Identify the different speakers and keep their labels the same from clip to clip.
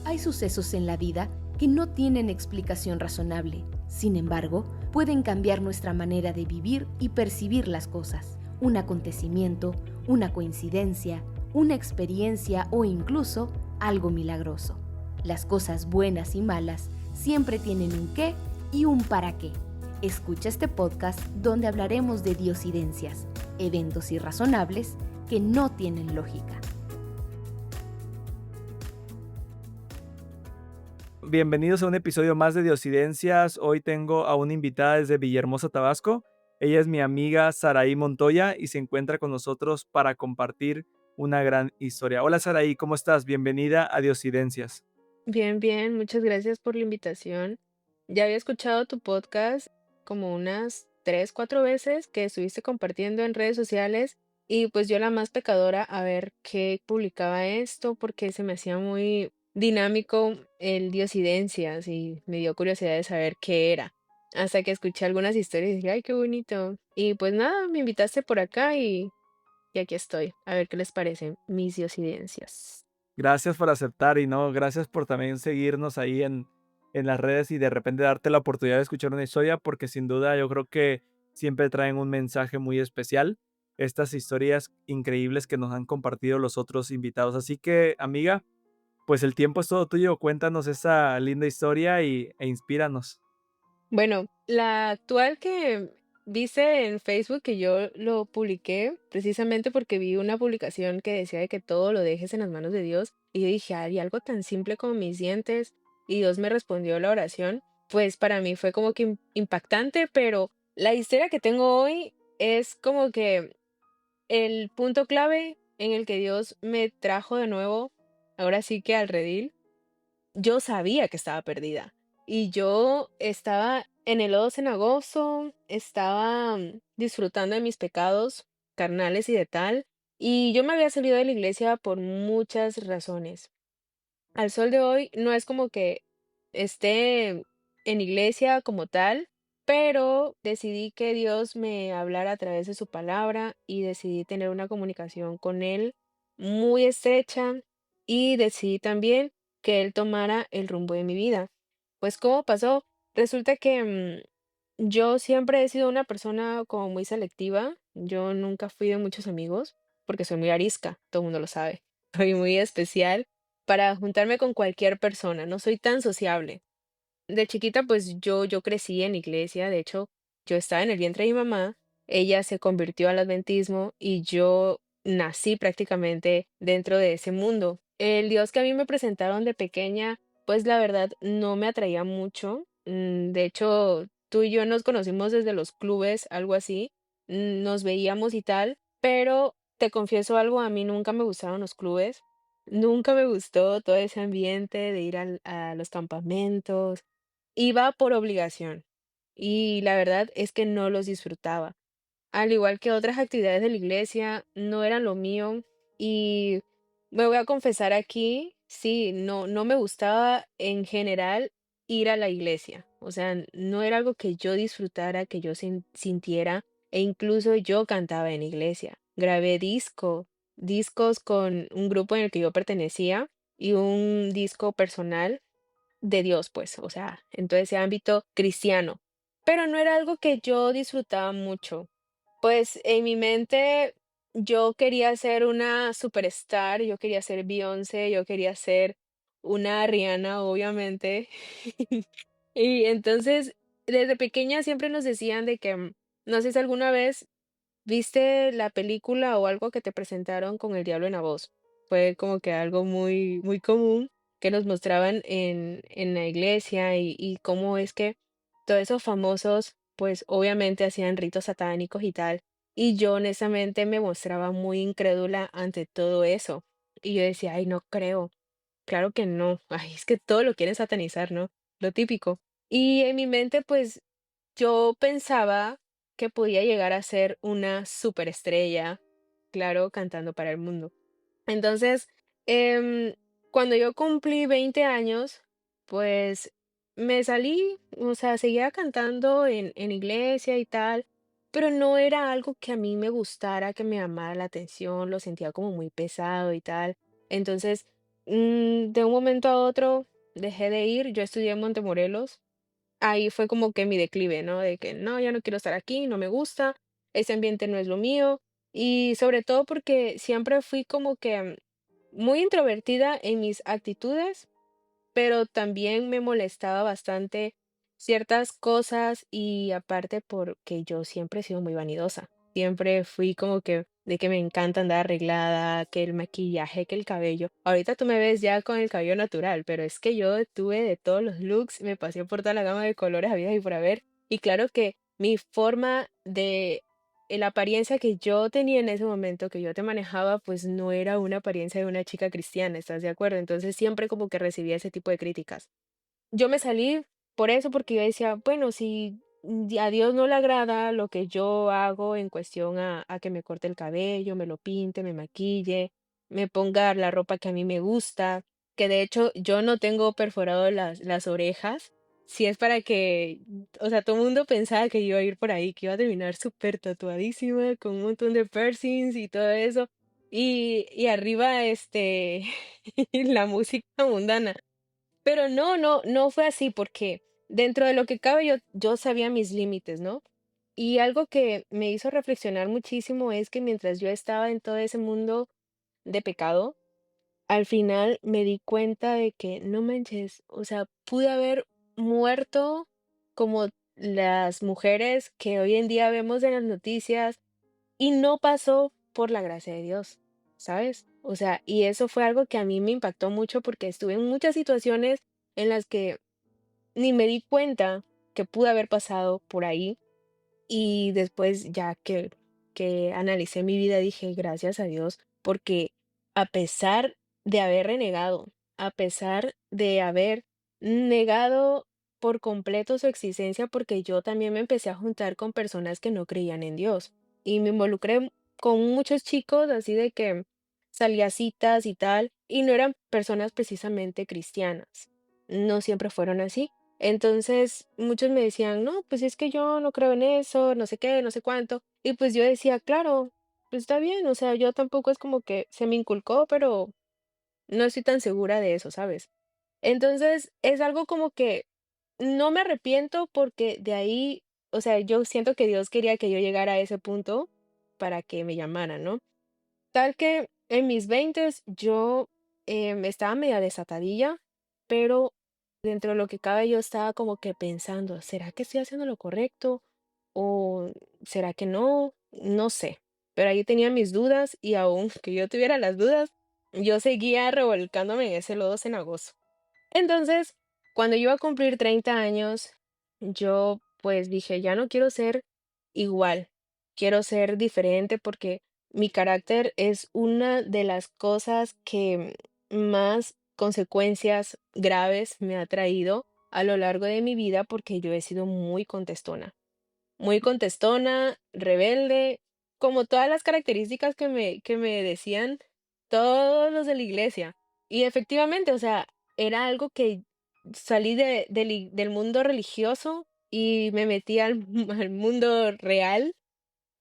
Speaker 1: Hay sucesos en la vida que no tienen explicación razonable. Sin embargo, pueden cambiar nuestra manera de vivir y percibir las cosas. Un acontecimiento, una coincidencia, una experiencia o incluso algo milagroso. Las cosas buenas y malas siempre tienen un qué y un para qué. Escucha este podcast donde hablaremos de diosidencias, eventos irrazonables que no tienen lógica.
Speaker 2: Bienvenidos a un episodio más de Diosidencias. Hoy tengo a una invitada desde Villahermosa, Tabasco. Ella es mi amiga Saraí Montoya y se encuentra con nosotros para compartir una gran historia. Hola Saraí, ¿cómo estás? Bienvenida a Diosidencias.
Speaker 3: Bien, bien, muchas gracias por la invitación. Ya había escuchado tu podcast como unas 3, 4 veces que estuviste compartiendo en redes sociales y pues yo la más pecadora a ver qué publicaba esto porque se me hacía muy dinámico el Diosidencias y me dio curiosidad de saber qué era. Hasta que escuché algunas historias y dije, ay, qué bonito. Y pues nada, me invitaste por acá y aquí estoy. A ver qué les parece mis Diosidencias.
Speaker 2: Gracias por aceptar y no, gracias por también seguirnos ahí en las redes y de repente darte la oportunidad de escuchar una historia porque sin duda yo creo que siempre traen un mensaje muy especial. Estas historias increíbles que nos han compartido los otros invitados. Así que, amiga, pues el tiempo es todo tuyo. Cuéntanos esa linda historia e inspíranos.
Speaker 3: Bueno, la actual que viste en Facebook, que yo lo publiqué precisamente porque vi una publicación que decía de que todo lo dejes en las manos de Dios. Y yo dije, hay algo tan simple como mis dientes. Y Dios me respondió la oración. Pues para mí fue como que impactante, pero la historia que tengo hoy es como que el punto clave en el que Dios me trajo de nuevo, ahora sí que al redil. Yo sabía que estaba perdida y yo estaba en el lodo cenagoso, estaba disfrutando de mis pecados carnales y de tal, y yo me había salido de la iglesia por muchas razones. Al sol de hoy no es como que esté en iglesia como tal, pero decidí que Dios me hablara a través de su palabra y decidí tener una comunicación con Él muy estrecha y decidí también que Él tomara el rumbo de mi vida. Pues, ¿cómo pasó? Resulta que yo siempre he sido una persona como muy selectiva. Yo nunca fui de muchos amigos porque soy muy arisca, todo el mundo lo sabe. Soy muy especial para juntarme con cualquier persona, no soy tan sociable. De chiquita, pues yo crecí en iglesia, de hecho, yo estaba en el vientre de mi mamá, ella se convirtió al adventismo y yo nací prácticamente dentro de ese mundo. El Dios que a mí me presentaron de pequeña, pues la verdad no me atraía mucho. De hecho, tú y yo nos conocimos desde los clubes, algo así, nos veíamos y tal, pero te confieso algo, a mí nunca me gustaron los clubes. Nunca me gustó todo ese ambiente de ir a los campamentos. Iba por obligación y la verdad es que no los disfrutaba. Al igual que otras actividades de la iglesia, no eran lo mío y me voy a confesar aquí, sí, no me gustaba en general ir a la iglesia. O sea, no era algo que yo disfrutara, que yo sintiera e incluso yo cantaba en iglesia. Grabé discos con un grupo en el que yo pertenecía y un disco personal de Dios, pues, o sea, en todo ese ámbito cristiano, pero no era algo que yo disfrutaba mucho. Pues en mi mente yo quería ser una superstar, yo quería ser Beyoncé, yo quería ser una Rihanna, obviamente. Y entonces, desde pequeña siempre nos decían de que, no sé si alguna vez viste la película o algo que te presentaron con El Diablo en la voz. Fue como que algo muy, muy común que nos mostraban en la iglesia y cómo es que todos esos famosos, pues obviamente hacían ritos satánicos y tal. Y yo honestamente me mostraba muy incrédula ante todo eso. Y yo decía, ay, no creo, claro que no. Ay, es que todo lo quieren satanizar, ¿no? Lo típico. Y en mi mente, pues yo pensaba que podía llegar a ser una superestrella, claro, cantando para el mundo. Entonces, em, cuando yo cumplí 20 años, pues me salí, o sea, seguía cantando en iglesia y tal, pero no era algo que a mí me gustara, que me llamara la atención, lo sentía como muy pesado y tal. Entonces, De un momento a otro dejé de ir, yo estudié en Montemorelos. Ahí fue como que mi declive, ¿no? De que no, ya no quiero estar aquí, no me gusta, ese ambiente no es lo mío. Y sobre todo porque siempre fui como que muy introvertida en mis actitudes, pero también me molestaba bastante ciertas cosas y aparte porque yo siempre he sido muy vanidosa. Siempre fui como que de que me encanta andar arreglada, que el maquillaje, que el cabello. Ahorita tú me ves ya con el cabello natural, pero es que yo tuve de todos los looks, me pasé por toda la gama de colores habidas y por haber. Y claro que mi forma de la apariencia que yo tenía en ese momento, que yo te manejaba, pues no era una apariencia de una chica cristiana, ¿estás de acuerdo? Entonces siempre como que recibía ese tipo de críticas. Yo me salí por eso, porque yo decía, bueno, si a Dios no le agrada lo que yo hago en cuestión a que me corte el cabello, me lo pinte, me maquille, me ponga la ropa que a mí me gusta, que de hecho yo no tengo perforado las orejas, si es para que, o sea, todo el mundo pensaba que yo iba a ir por ahí, que iba a terminar súper tatuadísima, con un montón de piercings y todo eso, y arriba, la música mundana. Pero no fue así, porque dentro de lo que cabe yo sabía mis límites, ¿no? Y algo que me hizo reflexionar muchísimo es que mientras yo estaba en todo ese mundo de pecado, al final me di cuenta de que no manches, o sea, pude haber muerto como las mujeres que hoy en día vemos en las noticias y no pasó por la gracia de Dios, ¿sabes? O sea, y eso fue algo que a mí me impactó mucho porque estuve en muchas situaciones en las que ni me di cuenta que pude haber pasado por ahí y después ya que analicé mi vida dije gracias a Dios porque a pesar de haber renegado, a pesar de haber negado por completo su existencia, porque yo también me empecé a juntar con personas que no creían en Dios y me involucré con muchos chicos así de que salía a citas y tal, y no eran personas precisamente cristianas, no siempre fueron así. Entonces, muchos me decían: "No, pues es que yo no creo en eso, no sé qué, no sé cuánto". Y pues yo decía: "Claro, pues está bien", o sea, yo tampoco es como que se me inculcó, pero no estoy tan segura de eso, ¿sabes? Entonces, es algo como que no me arrepiento porque de ahí, o sea, yo siento que Dios quería que yo llegara a ese punto para que me llamaran, ¿no? Tal que en mis veintes yo, estaba media desatadilla, pero dentro de lo que cabe yo estaba como que pensando, ¿será que estoy haciendo lo correcto? ¿O será que no? No sé. Pero ahí tenía mis dudas y aún que yo tuviera las dudas, yo seguía revolcándome en ese lodo cenagoso. Entonces, cuando yo iba a cumplir 30 años, yo pues dije, ya no quiero ser igual, quiero ser diferente porque mi carácter es una de las cosas que más consecuencias graves me ha traído a lo largo de mi vida porque yo he sido muy contestona, rebelde, como todas las características que me decían todos los de la iglesia. Y efectivamente, o sea, era algo que salí del mundo religioso y me metí al mundo real,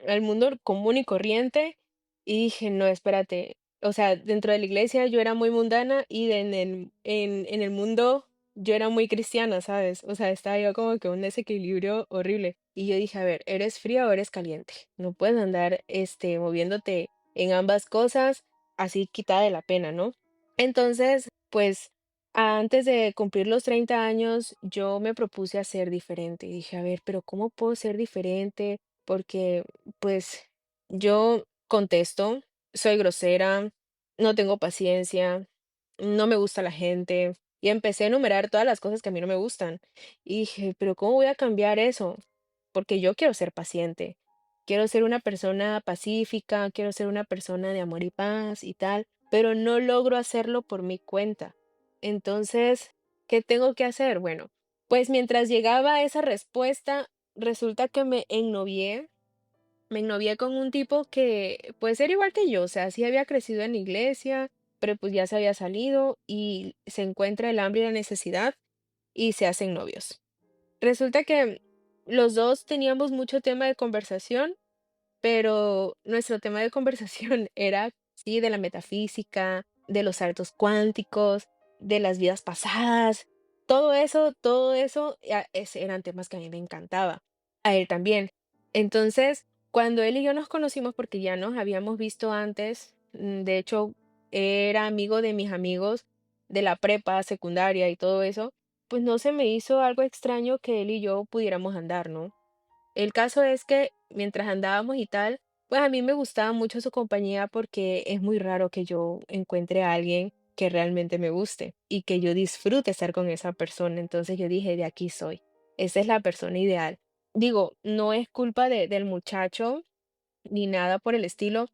Speaker 3: al mundo común y corriente, y dije, no, espérate, o sea, dentro de la iglesia yo era muy mundana y en el mundo yo era muy cristiana, ¿sabes? O sea, estaba yo como que un desequilibrio horrible. Y yo dije, a ver, ¿eres fría o eres caliente? No puedes andar, moviéndote en ambas cosas así quitada de la pena, ¿no? Entonces, pues, antes de cumplir los 30 años, yo me propuse a ser diferente. Y dije, a ver, pero ¿cómo puedo ser diferente? Porque pues yo contesto, soy grosera, no tengo paciencia, no me gusta la gente. Y empecé a enumerar todas las cosas que a mí no me gustan. Y dije, pero ¿cómo voy a cambiar eso? Porque yo quiero ser paciente, quiero ser una persona pacífica, quiero ser una persona de amor y paz y tal, pero no logro hacerlo por mi cuenta. Entonces, ¿qué tengo que hacer? Bueno, pues mientras llegaba esa respuesta, resulta que me ennovié con un tipo que, pues, era igual que yo, o sea, sí había crecido en la iglesia, pero pues ya se había salido y se encuentra el hambre y la necesidad y se hacen novios. Resulta que los 2 teníamos mucho tema de conversación, pero nuestro tema de conversación era, sí, de la metafísica, de los saltos cuánticos, de las vidas pasadas, todo eso, eran temas que a mí me encantaba, a él también. Entonces, cuando él y yo nos conocimos, porque ya nos habíamos visto antes, de hecho, era amigo de mis amigos de la prepa, secundaria y todo eso, pues no se me hizo algo extraño que él y yo pudiéramos andar, ¿no? El caso es que mientras andábamos y tal, pues a mí me gustaba mucho su compañía porque es muy raro que yo encuentre a alguien que realmente me guste y que yo disfrute estar con esa persona. Entonces yo dije, de aquí soy. Esa es la persona ideal. Digo, no es culpa del muchacho ni nada por el estilo,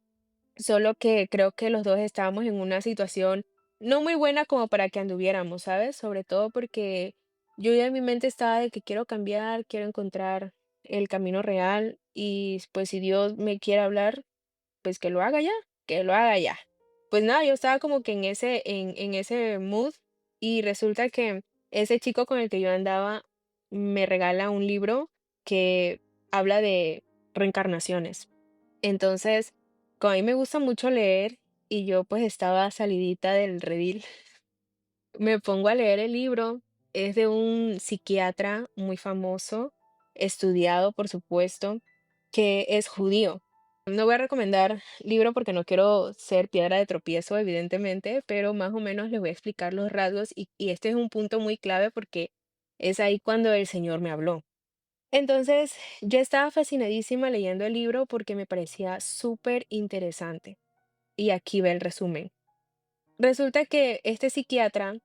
Speaker 3: solo que creo que los dos estábamos en una situación no muy buena como para que anduviéramos, ¿sabes? Sobre todo porque yo ya en mi mente estaba de que quiero cambiar, quiero encontrar el camino real y pues si Dios me quiere hablar, pues que lo haga ya, que lo haga ya. Pues nada, yo estaba como que en ese mood y resulta que ese chico con el que yo andaba me regala un libro que habla de reencarnaciones. Entonces, como a mí me gusta mucho leer y yo pues estaba salidita del redil, me pongo a leer el libro. Es de un psiquiatra muy famoso, estudiado por supuesto, que es judío. No voy a recomendar libro porque no quiero ser piedra de tropiezo, evidentemente, pero más o menos les voy a explicar los rasgos y este es un punto muy clave porque es ahí cuando el Señor me habló. Entonces, yo estaba fascinadísima leyendo el libro porque me parecía súper interesante. Y aquí va el resumen. Resulta que este psiquiatra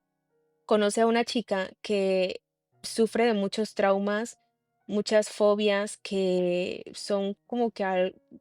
Speaker 3: conoce a una chica que sufre de muchos traumas, muchas fobias que son como que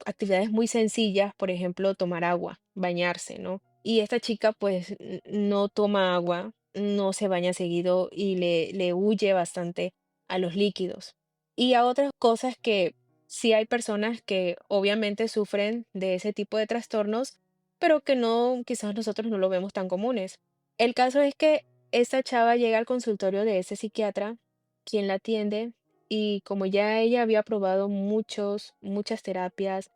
Speaker 3: actividades muy sencillas, por ejemplo, tomar agua, bañarse, ¿no? Y esta chica pues no toma agua, no se baña seguido y le huye bastante a los líquidos y a otras cosas que sí hay personas que obviamente sufren de ese tipo de trastornos, pero que no, quizás nosotros no lo vemos tan comunes. El caso es que esta chava llega al consultorio de ese psiquiatra, quien la atiende, y como ya ella había probado muchas terapias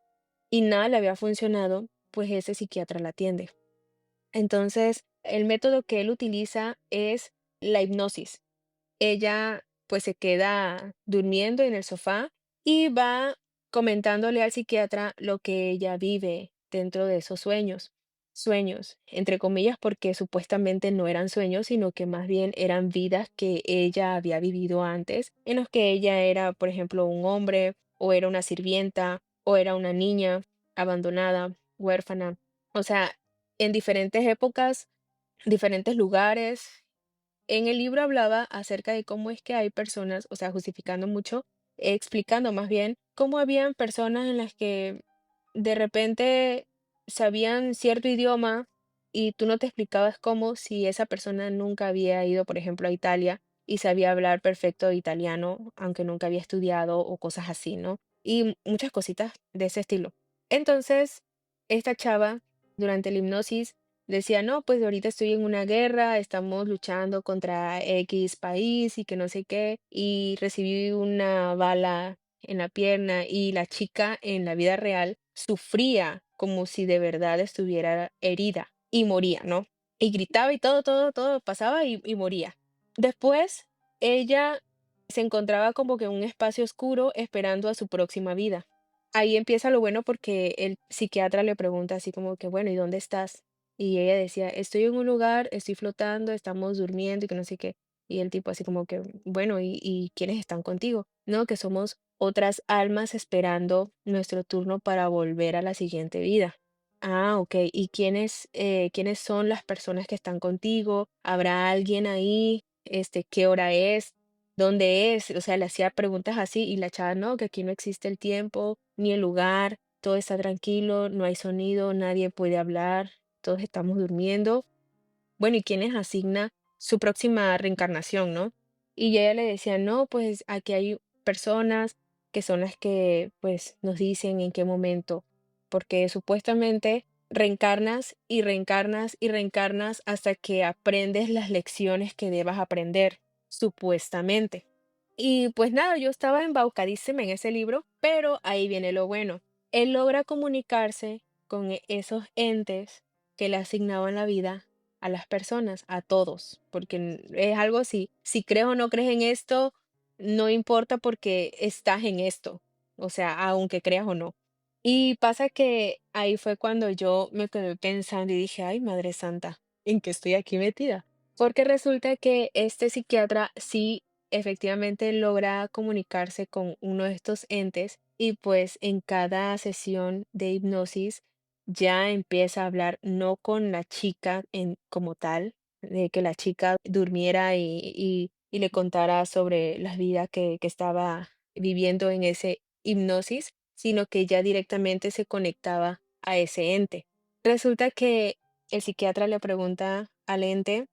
Speaker 3: y nada le había funcionado, pues ese psiquiatra la atiende. Entonces, el método que él utiliza es la hipnosis. Ella pues se queda durmiendo en el sofá y va comentándole al psiquiatra lo que ella vive dentro de esos sueños. Sueños, entre comillas, porque supuestamente no eran sueños, sino que más bien eran vidas que ella había vivido antes, en los que ella era, por ejemplo, un hombre, o era una sirvienta, o era una niña abandonada, huérfana. O sea, en diferentes épocas, diferentes lugares. En el libro hablaba acerca de cómo es que hay personas, o sea, justificando mucho, explicando más bien cómo habían personas en las que de repente sabían cierto idioma y tú no te explicabas cómo si esa persona nunca había ido, por ejemplo, a Italia y sabía hablar perfecto italiano, aunque nunca había estudiado o cosas así, ¿no? Y muchas cositas de ese estilo. Entonces, esta chava, durante la hipnosis, decía, no, pues ahorita estoy en una guerra, estamos luchando contra X país y que no sé qué, y recibí una bala en la pierna y la chica en la vida real sufría como si de verdad estuviera herida y moría, ¿no? Y gritaba y todo pasaba y moría. Después, ella se encontraba como que en un espacio oscuro esperando a su próxima vida. Ahí empieza lo bueno porque el psiquiatra le pregunta así como que, bueno, ¿y dónde estás? Y ella decía, estoy en un lugar, estoy flotando, estamos durmiendo y que no sé qué. Y el tipo así como que, bueno, ¿y quiénes están contigo? No, que somos otras almas esperando nuestro turno para volver a la siguiente vida. Ah, ok. ¿Y quiénes son las personas que están contigo? ¿Habrá alguien ahí? ¿Qué hora es? ¿Dónde es? O sea, le hacía preguntas así y la chava, no, que aquí no existe el tiempo ni el lugar, todo está tranquilo, no hay sonido, nadie puede hablar, todos estamos durmiendo. Bueno, ¿y quién les asigna su próxima reencarnación, no? Y ella le decía, no, pues aquí hay personas que son las que pues nos dicen en qué momento, porque supuestamente reencarnas y reencarnas y reencarnas hasta que aprendes las lecciones que debas aprender, supuestamente. Y pues nada, yo estaba embaucadísima en ese libro, pero ahí viene lo bueno. Él logra comunicarse con esos entes que le asignaban la vida a las personas, a todos, porque es algo así, si crees o no crees en esto, no importa porque estás en esto, o sea, aunque creas o no. Y pasa que ahí fue cuando yo me quedé pensando y dije, ay, Madre Santa, ¿en qué estoy aquí metida? Porque resulta que este psiquiatra sí efectivamente logra comunicarse con uno de estos entes y pues en cada sesión de hipnosis ya empieza a hablar no con la chica como tal, de que la chica durmiera y le contara sobre la vida que estaba viviendo en ese hipnosis, sino que ya directamente se conectaba a ese ente. Resulta que el psiquiatra le pregunta al ente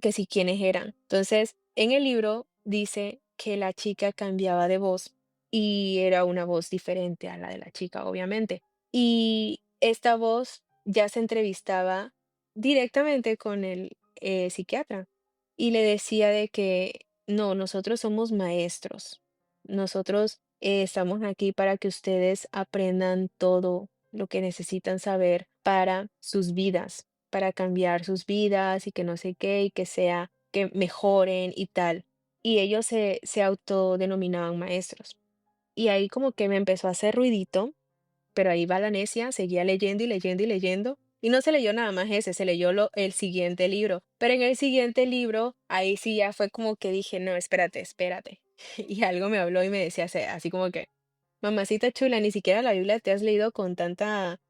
Speaker 3: que si quiénes eran. Entonces, en el libro dice que la chica cambiaba de voz y era una voz diferente a la de la chica, obviamente. Y esta voz ya se entrevistaba directamente con el psiquiatra y le decía de que no, nosotros somos maestros, nosotros estamos aquí para que ustedes aprendan todo lo que necesitan saber para sus vidas, para cambiar sus vidas y que no sé qué, y que sea que mejoren y tal. Y ellos se autodenominaban maestros. Y ahí como que me empezó a hacer ruidito, pero ahí va la necia, seguía leyendo y leyendo y leyendo. Y no se leyó nada más ese, se leyó el siguiente libro. Pero en el siguiente libro, ahí sí ya fue como que dije, no, espérate, espérate. Y algo me habló y me decía así como que, mamacita chula, ni siquiera la Biblia te has leído con tanta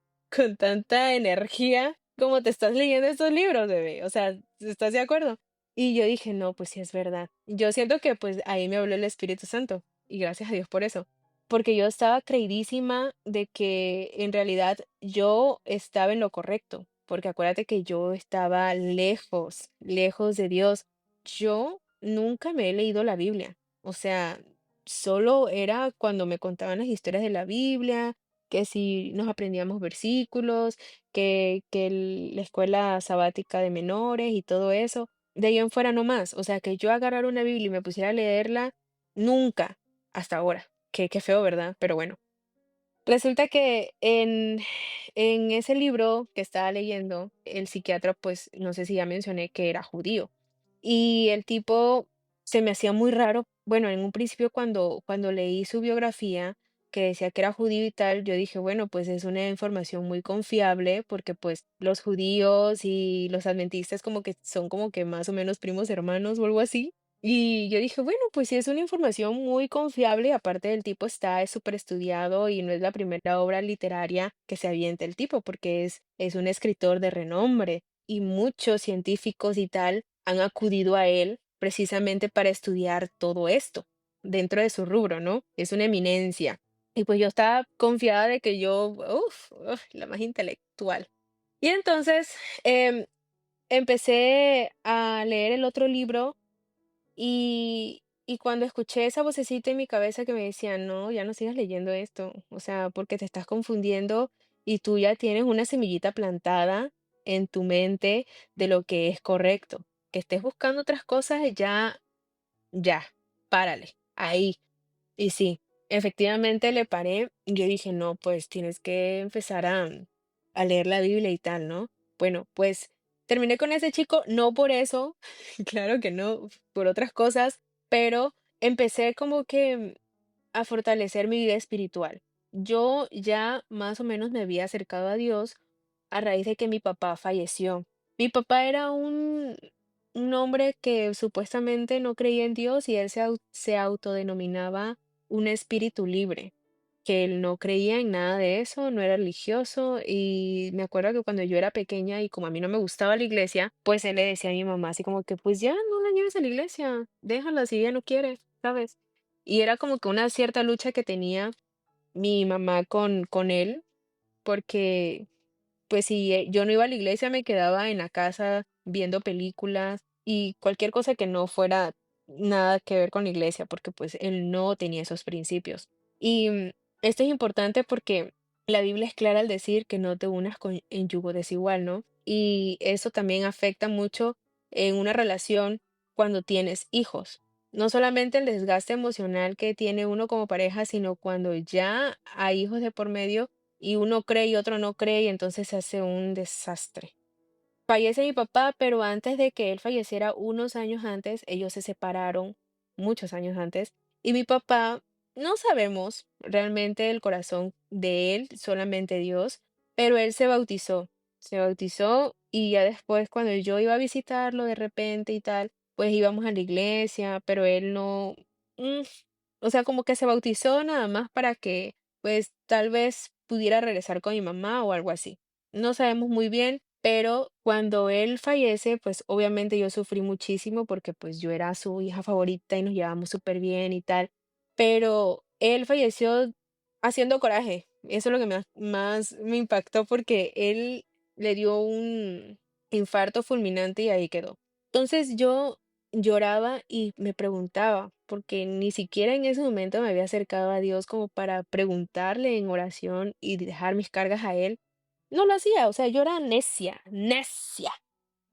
Speaker 3: energía como te estás leyendo estos libros, bebé. O sea, ¿estás de acuerdo? Y yo dije, no, pues sí es verdad. Yo siento que pues ahí me habló el Espíritu Santo. Y gracias a Dios por eso. Porque yo estaba creidísima de que en realidad yo estaba en lo correcto. Porque acuérdate que yo estaba lejos, lejos de Dios. Yo nunca me he leído la Biblia. O sea, solo era cuando me contaban las historias de la Biblia, que si nos aprendíamos versículos, la escuela sabática de menores y todo eso. De ahí en fuera no más. O sea, que yo agarrara una Biblia y me pusiera a leerla, nunca, hasta ahora. Qué feo, ¿verdad? Pero bueno. Resulta que en ese libro que estaba leyendo, el psiquiatra, pues no sé si ya mencioné que era judío. Y el tipo se me hacía muy raro. Bueno, en un principio cuando leí su biografía, que decía que era judío y tal, yo dije, bueno, pues es una información muy confiable porque pues los judíos y los adventistas como que son como que más o menos primos hermanos o algo así. Y yo dije, bueno, pues sí es una información muy confiable, aparte del tipo es súper estudiado y no es la primera obra literaria que se avienta el tipo, porque es un escritor de renombre y muchos científicos y tal han acudido a él precisamente para estudiar todo esto dentro de su rubro, ¿no? Es una eminencia. Y pues yo estaba confiada de que yo, la más intelectual. Y entonces em, empecé a leer el otro libro y cuando escuché esa vocecita en mi cabeza que me decía, no, ya no sigas leyendo esto, o sea, porque te estás confundiendo y tú ya tienes una semillita plantada en tu mente de lo que es correcto. Que estés buscando otras cosas, ya, párale, ahí. Y sí, efectivamente le paré y yo dije, no, pues tienes que empezar a leer la Biblia y tal, ¿no? Bueno, pues terminé con ese chico, no por eso, claro que no, por otras cosas, pero empecé como que a fortalecer mi vida espiritual. Yo ya más o menos me había acercado a Dios a raíz de que mi papá falleció. Mi papá era un hombre que supuestamente no creía en Dios y él se autodenominaba un espíritu libre, que él no creía en nada de eso, no era religioso y me acuerdo que cuando yo era pequeña y como a mí no me gustaba la iglesia, pues él le decía a mi mamá así como que pues ya no la lleves a la iglesia, déjala si ella no quiere, ¿sabes? Y era como que una cierta lucha que tenía mi mamá con él, porque pues si yo no iba a la iglesia, me quedaba en la casa viendo películas y cualquier cosa que no fuera nada que ver con la iglesia, porque pues él no tenía esos principios. Y esto es importante porque la Biblia es clara al decir que no te unas en yugo desigual, ¿no? Y eso también afecta mucho en una relación cuando tienes hijos. No solamente el desgaste emocional que tiene uno como pareja, sino cuando ya hay hijos de por medio y uno cree y otro no cree y entonces se hace un desastre. fallece mi papá, pero antes de que él falleciera, unos años antes, ellos se separaron, muchos años antes, y mi papá, no sabemos realmente el corazón de él, solamente Dios, pero él se bautizó y ya después cuando yo iba a visitarlo de repente y tal, pues íbamos a la iglesia, pero él no, mm, o sea, como que se bautizó nada más para que, pues tal vez pudiera regresar con mi mamá o algo así. No sabemos muy bien, pero cuando él fallece, pues obviamente yo sufrí muchísimo porque pues yo era su hija favorita y nos llevamos súper bien y tal, pero él falleció haciendo coraje. Eso es lo que más me impactó porque él le dio un infarto fulminante y ahí quedó. Entonces yo lloraba y me preguntaba, porque ni siquiera en ese momento me había acercado a Dios como para preguntarle en oración y dejar mis cargas a Él. No lo hacía, o sea, yo era necia, necia.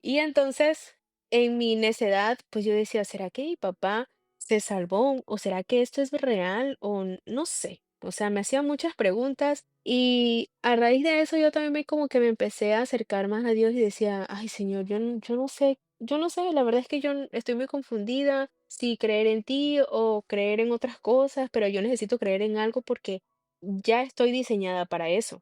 Speaker 3: Y entonces, en mi necedad, pues yo decía, ¿será que mi papá se salvó? ¿O será que esto es real? O no sé. O sea, me hacía muchas preguntas y a raíz de eso yo también como que me empecé a acercar más a Dios y decía, ay Señor, yo no sé, la verdad es que estoy muy confundida si creer en ti o creer en otras cosas, pero yo necesito creer en algo porque ya estoy diseñada para eso.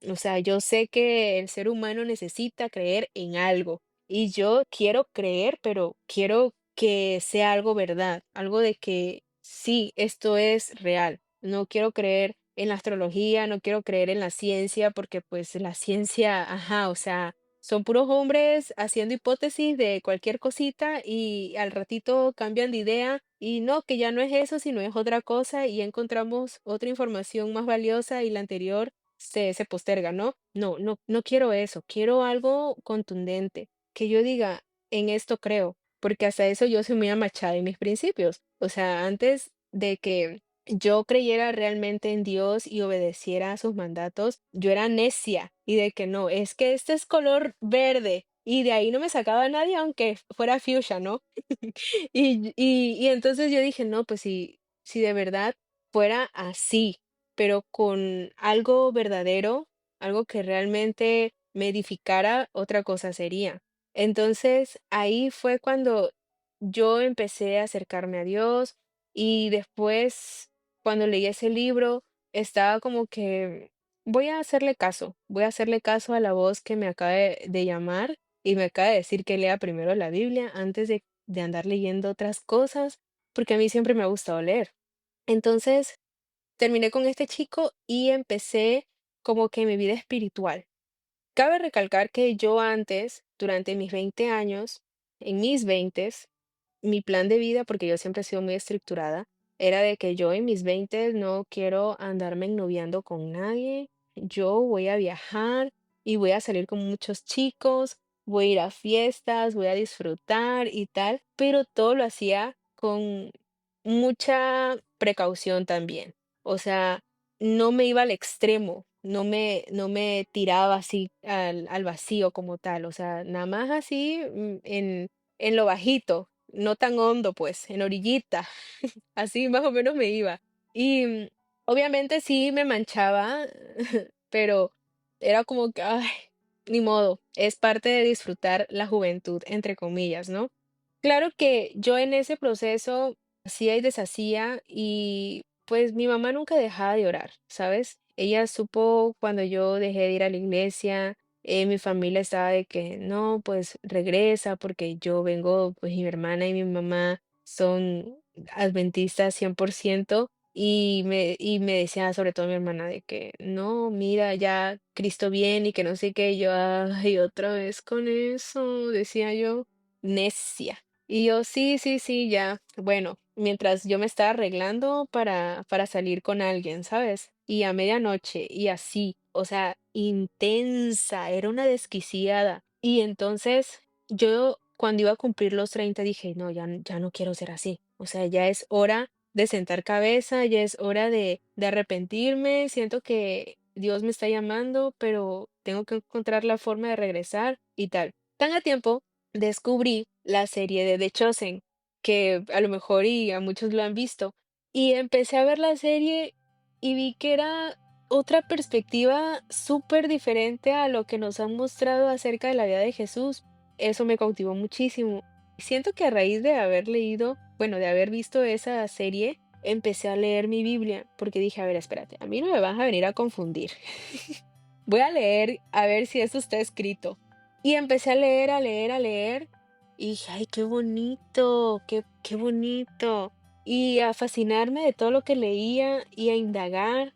Speaker 3: O sea, yo sé que el ser humano necesita creer en algo y yo quiero creer, pero quiero que sea algo verdad, algo de que sí, esto es real. No quiero creer en la astrología, no quiero creer en la ciencia, porque pues la ciencia, ajá, o sea, son puros hombres haciendo hipótesis de cualquier cosita y al ratito cambian de idea y no, que ya no es eso, sino es otra cosa y ya encontramos otra información más valiosa y la anterior se posterga, ¿no? No quiero eso, quiero algo contundente, que yo diga, en esto creo, porque hasta eso yo soy muy amachada en mis principios. O sea, antes de que yo creyera realmente en Dios y obedeciera a sus mandatos, yo era necia y de que no, es que este es color verde y de ahí no me sacaba nadie aunque fuera fuchsia, ¿no? Y entonces yo dije, no, pues si de verdad fuera así, pero con algo verdadero, algo que realmente me edificara, otra cosa sería. Entonces, ahí fue cuando yo empecé a acercarme a Dios y después, cuando leí ese libro, estaba como que voy a hacerle caso a la voz que me acaba de llamar y me acaba de decir que lea primero la Biblia antes de andar leyendo otras cosas, porque a mí siempre me ha gustado leer. Entonces, terminé con este chico y empecé como que mi vida espiritual. Cabe recalcar que yo antes, durante mis 20 años, en mis 20, mi plan de vida, porque yo siempre he sido muy estructurada, era de que yo en mis 20 no quiero andarme ennoviando con nadie. Yo voy a viajar y voy a salir con muchos chicos, voy a ir a fiestas, voy a disfrutar y tal, pero todo lo hacía con mucha precaución también. O sea, no me iba al extremo, no me tiraba así al vacío como tal, o sea, nada más así en lo bajito, no tan hondo, pues, en orillita, así más o menos me iba. Y obviamente sí me manchaba, pero era como que, ay, ni modo, es parte de disfrutar la juventud, entre comillas, ¿no? Claro que yo en ese proceso hacía y deshacía y pues mi mamá nunca dejaba de orar, ¿sabes? Ella supo cuando yo dejé de ir a la iglesia, mi familia estaba de que no, pues regresa porque yo vengo, pues mi hermana y mi mamá son adventistas 100% y me decía sobre todo mi hermana de que no, mira, ya Cristo viene y que no sé qué, y yo, ay, otra vez con eso, decía yo, necia. Y yo, sí, sí, sí, ya. Bueno, mientras yo me estaba arreglando para salir con alguien, ¿sabes? Y a medianoche, y así, o sea, intensa, era una desquiciada. Y entonces yo, cuando iba a cumplir los 30 dije, no, ya no quiero ser así. O sea, ya es hora de sentar cabeza, ya es hora de arrepentirme. Siento que Dios me está llamando, pero tengo que encontrar la forma de regresar y tal. Tan a tiempo descubrí la serie de The Chosen, que a lo mejor y a muchos lo han visto, y empecé a ver la serie y vi que era otra perspectiva súper diferente a lo que nos han mostrado acerca de la vida de Jesús. Eso me cautivó muchísimo. Siento que a raíz de haber leído, bueno, de haber visto esa serie, empecé a leer mi Biblia, porque dije, a ver, espérate, a mí no me vas a venir a confundir. Voy a leer a ver si esto está escrito. Y empecé a leer, a leer, a leer. Y dije, ay, qué bonito, qué bonito. Y a fascinarme de todo lo que leía y a indagar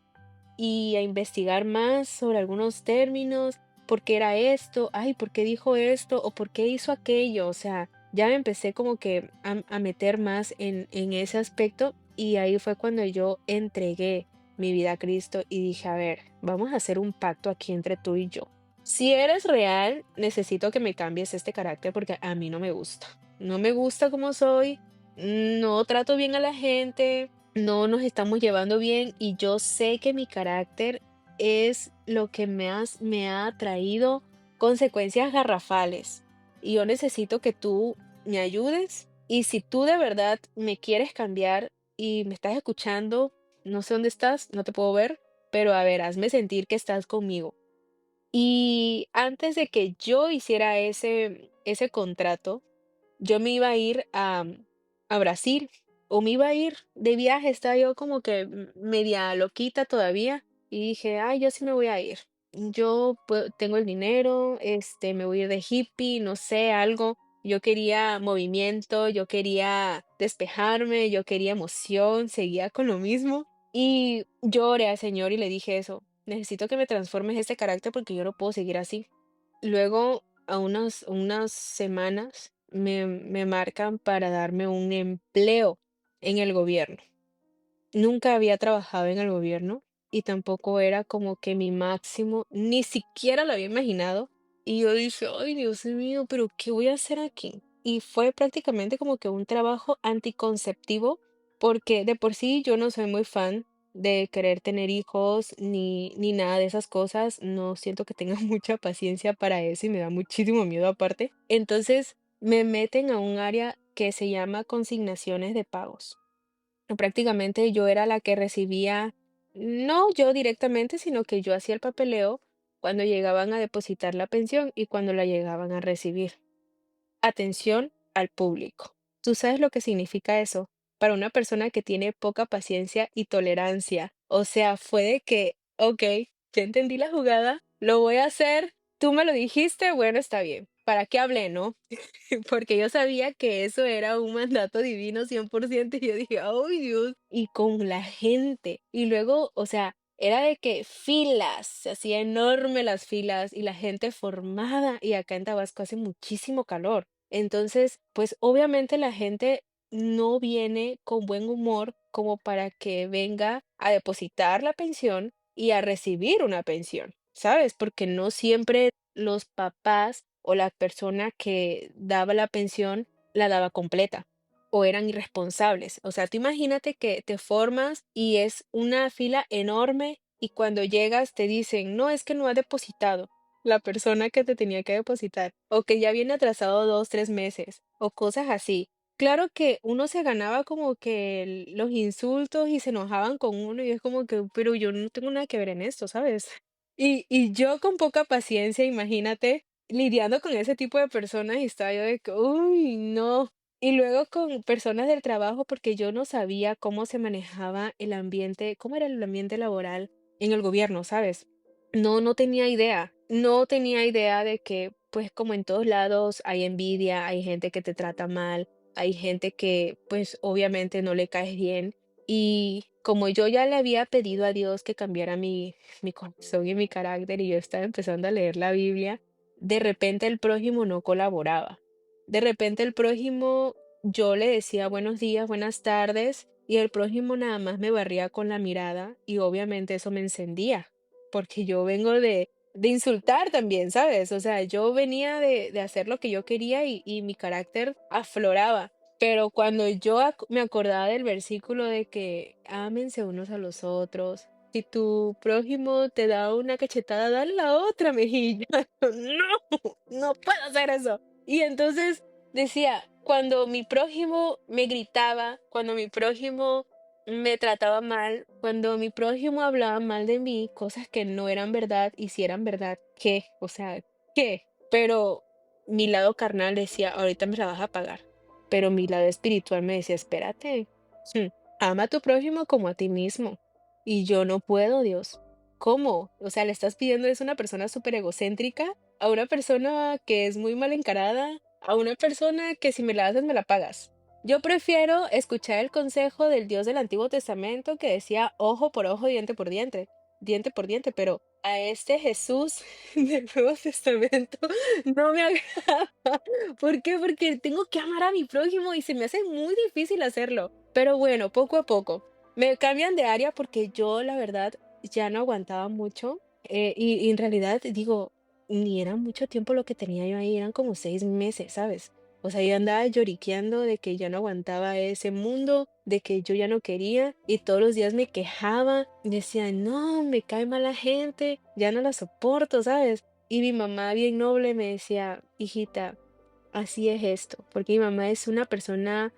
Speaker 3: y a investigar más sobre algunos términos, por qué era esto, ay, por qué dijo esto o por qué hizo aquello. O sea, ya me empecé como que a meter más en ese aspecto y ahí fue cuando yo entregué mi vida a Cristo y dije, a ver, vamos a hacer un pacto aquí entre tú y yo. Si eres real, necesito que me cambies este carácter porque a mí no me gusta. No me gusta como soy, no trato bien a la gente, no nos estamos llevando bien y yo sé que mi carácter es lo que me ha traído consecuencias garrafales. Y yo necesito que tú me ayudes. Y si tú de verdad me quieres cambiar y me estás escuchando, no sé dónde estás, no te puedo ver, pero a ver, hazme sentir que estás conmigo. Y antes de que yo hiciera ese contrato, yo me iba a ir a Brasil o me iba a ir de viaje, estaba yo como que media loquita todavía y dije, ay, yo sí me voy a ir. Yo tengo el dinero, me voy a ir de hippie, no sé, algo. Yo quería movimiento, yo quería despejarme, yo quería emoción, seguía con lo mismo. Y yo oré al Señor y le dije eso, necesito que me transformes este carácter porque yo no puedo seguir así. Luego, a unas semanas, me marcan para darme un empleo en el gobierno. Nunca había trabajado en el gobierno y tampoco era como que mi máximo, ni siquiera lo había imaginado. Y yo dije, ay, Dios mío, pero ¿qué voy a hacer aquí? Y fue prácticamente como que un trabajo anticonceptivo, porque de por sí yo no soy muy fan de querer tener hijos ni nada de esas cosas. No siento que tenga mucha paciencia para eso y me da muchísimo miedo aparte. Entonces me meten a un área que se llama consignaciones de pagos. Prácticamente yo era la que recibía, no yo directamente, sino que yo hacía el papeleo cuando llegaban a depositar la pensión y cuando la llegaban a recibir. Atención al público. ¿Tú sabes lo que significa eso? Para una persona que tiene poca paciencia y tolerancia. O sea, fue de que, ok, ya entendí la jugada, lo voy a hacer, tú me lo dijiste, bueno, está bien. ¿Para qué hablé, no? Porque yo sabía que eso era un mandato divino 100% y yo dije, ¡ay, Dios! Y con la gente. Y luego, o sea, era de que filas, se hacía enorme las filas y la gente formada y acá en Tabasco hace muchísimo calor. Entonces, pues obviamente la gente no viene con buen humor como para que venga a depositar la pensión y a recibir una pensión, ¿sabes? Porque no siempre los papás o la persona que daba la pensión la daba completa o eran irresponsables. O sea, tú imagínate que te formas y es una fila enorme y cuando llegas te dicen, no, es que no ha depositado la persona que te tenía que depositar o que ya viene atrasado 2, 3 meses o cosas así. Claro que uno se ganaba como que los insultos y se enojaban con uno y es como que, pero yo no tengo nada que ver en esto, ¿sabes? Y yo con poca paciencia, imagínate, lidiando con ese tipo de personas y estaba yo de que, uy, no. Y luego con personas del trabajo, porque yo no sabía cómo se manejaba el ambiente, cómo era el ambiente laboral en el gobierno, ¿sabes? No, no tenía idea. No tenía idea de que, pues como en todos lados hay envidia, hay gente que te trata mal, hay gente que, pues obviamente no le caes bien. Y como yo ya le había pedido a Dios que cambiara mi corazón y mi carácter y yo estaba empezando a leer la Biblia, de repente el prójimo no colaboraba. De repente el prójimo, yo le decía buenos días, buenas tardes, y el prójimo nada más me barría con la mirada y obviamente eso me encendía, porque yo vengo de insultar también, ¿sabes? O sea, yo venía de hacer lo que yo quería y mi carácter afloraba. Pero cuando yo me acordaba del versículo de que ámense unos a los otros, si tu prójimo te da una cachetada, dale la otra mejilla. No, no puedo hacer eso. Y entonces decía, cuando mi prójimo me gritaba, cuando mi prójimo me trataba mal, cuando mi prójimo hablaba mal de mí, cosas que no eran verdad, y si eran verdad, ¿qué? O sea, ¿qué? Pero mi lado carnal decía, ahorita me la vas a pagar. Pero mi lado espiritual me decía, espérate, hmm, ama a tu prójimo como a ti mismo. Y yo no puedo, Dios. ¿Cómo? O sea, le estás pidiendo es una persona súper egocéntrica, a una persona que es muy mal encarada, a una persona que si me la haces me la pagas. Yo prefiero escuchar el consejo del Dios del Antiguo Testamento que decía ojo por ojo, diente por diente, pero a este Jesús del Nuevo Testamento no me agrada. ¿Por qué? Porque tengo que amar a mi prójimo y se me hace muy difícil hacerlo. Pero bueno, poco a poco. Me cambian de área porque yo, la verdad, ya no aguantaba mucho. Y en realidad, digo, ni era mucho tiempo lo que tenía yo ahí, eran como 6 meses, ¿sabes? O sea, yo andaba lloriqueando de que ya no aguantaba ese mundo, de que yo ya no quería, y todos los días me quejaba, y decía, no, me cae mal la gente, ya no la soporto, ¿sabes? Y mi mamá, bien noble, me decía, hijita, así es esto, porque mi mamá es una persona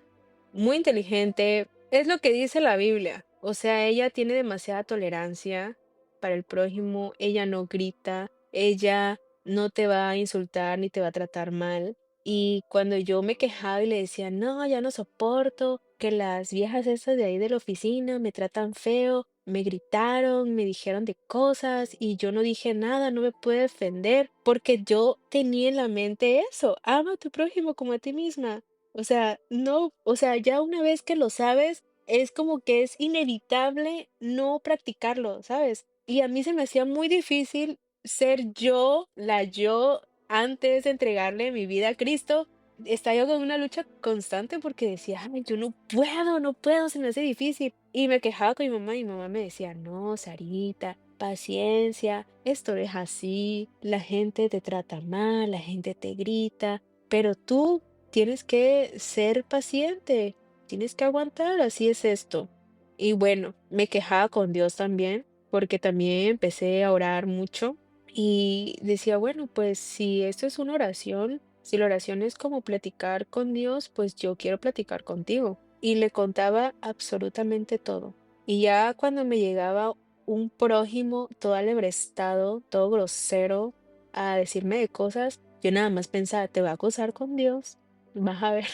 Speaker 3: muy inteligente, es lo que dice la Biblia. O sea, ella tiene demasiada tolerancia para el prójimo, ella no grita, ella no te va a insultar ni te va a tratar mal. Y cuando yo me quejaba y le decía, no, ya no soporto que las viejas estas de ahí de la oficina me tratan feo, me gritaron, me dijeron de cosas y yo no dije nada, no me pude defender porque yo tenía en la mente eso, ama a tu prójimo como a ti misma. O sea, no, o sea, ya una vez que lo sabes, es como que es inevitable no practicarlo, ¿sabes? Y a mí se me hacía muy difícil ser yo, la yo, antes de entregarle mi vida a Cristo. Estaba yo con una lucha constante porque decía, ay, yo no puedo, no puedo, se me hace difícil. Y me quejaba con mi mamá y mi mamá me decía, no, Sarita, paciencia, esto es así, la gente te trata mal, la gente te grita, pero tú tienes que ser paciente, tienes que aguantar, así es esto. Y bueno, me quejaba con Dios también, porque también empecé a orar mucho y decía, bueno, pues si esto es una oración, si la oración es como platicar con Dios, pues yo quiero platicar contigo. Y le contaba absolutamente todo. Y ya cuando me llegaba un prójimo todo alebrestado, todo grosero, a decirme de cosas, yo nada más pensaba, te voy a acusar con Dios. Vas a ver,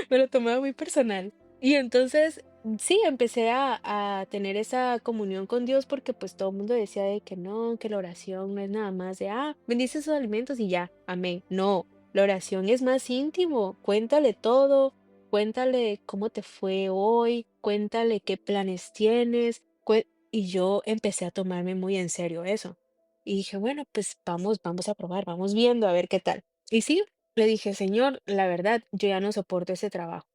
Speaker 3: me lo tomaba muy personal. Y entonces, sí, empecé a tener esa comunión con Dios porque pues todo el mundo decía de que no, que la oración no es nada más de, bendice sus alimentos y ya, amén. No, la oración es más íntimo. Cuéntale todo, cuéntale cómo te fue hoy, cuéntale qué planes tienes. Y yo empecé a tomarme muy en serio eso. Y dije, bueno, pues vamos a probar, vamos viendo a ver qué tal. Y sí, le dije, Señor, la verdad, yo ya no soporto ese trabajo.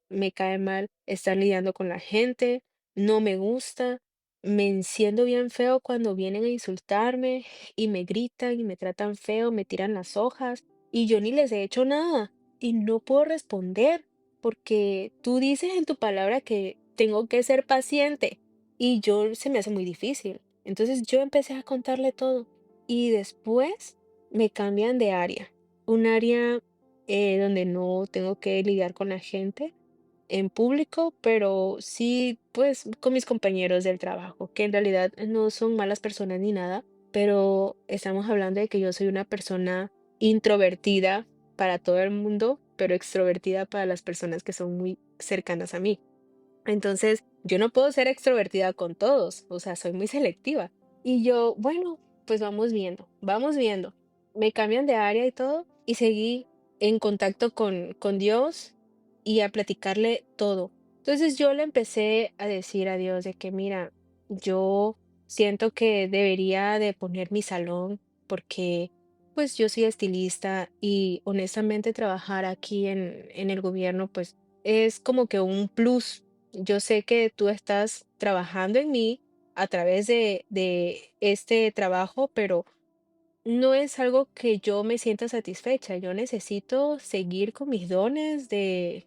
Speaker 3: Me cae mal estar lidiando con la gente, no me gusta, me enciendo bien feo cuando vienen a insultarme y me gritan y me tratan feo, me tiran las hojas y yo ni les he hecho nada y no puedo responder porque tú dices en tu palabra que tengo que ser paciente y yo se me hace muy difícil. Entonces yo empecé a contarle todo y después me cambian de área, un área donde no tengo que lidiar con la gente en público, pero sí, pues con mis compañeros del trabajo, que en realidad no son malas personas ni nada, pero estamos hablando de que yo soy una persona introvertida para todo el mundo, pero extrovertida para las personas que son muy cercanas a mí. Entonces, yo no puedo ser extrovertida con todos, o sea, soy muy selectiva. Y yo, bueno, pues vamos viendo, vamos viendo. Me cambian de área y todo, y seguí en contacto con Dios y a platicarle todo. Entonces yo le empecé a decir a Dios de que, mira, yo siento que debería de poner mi salón porque pues yo soy estilista y honestamente trabajar aquí en el gobierno pues es como que un plus. Yo sé que tú estás trabajando en mí a través de este trabajo, pero no es algo que yo me sienta satisfecha. Yo necesito seguir con mis dones de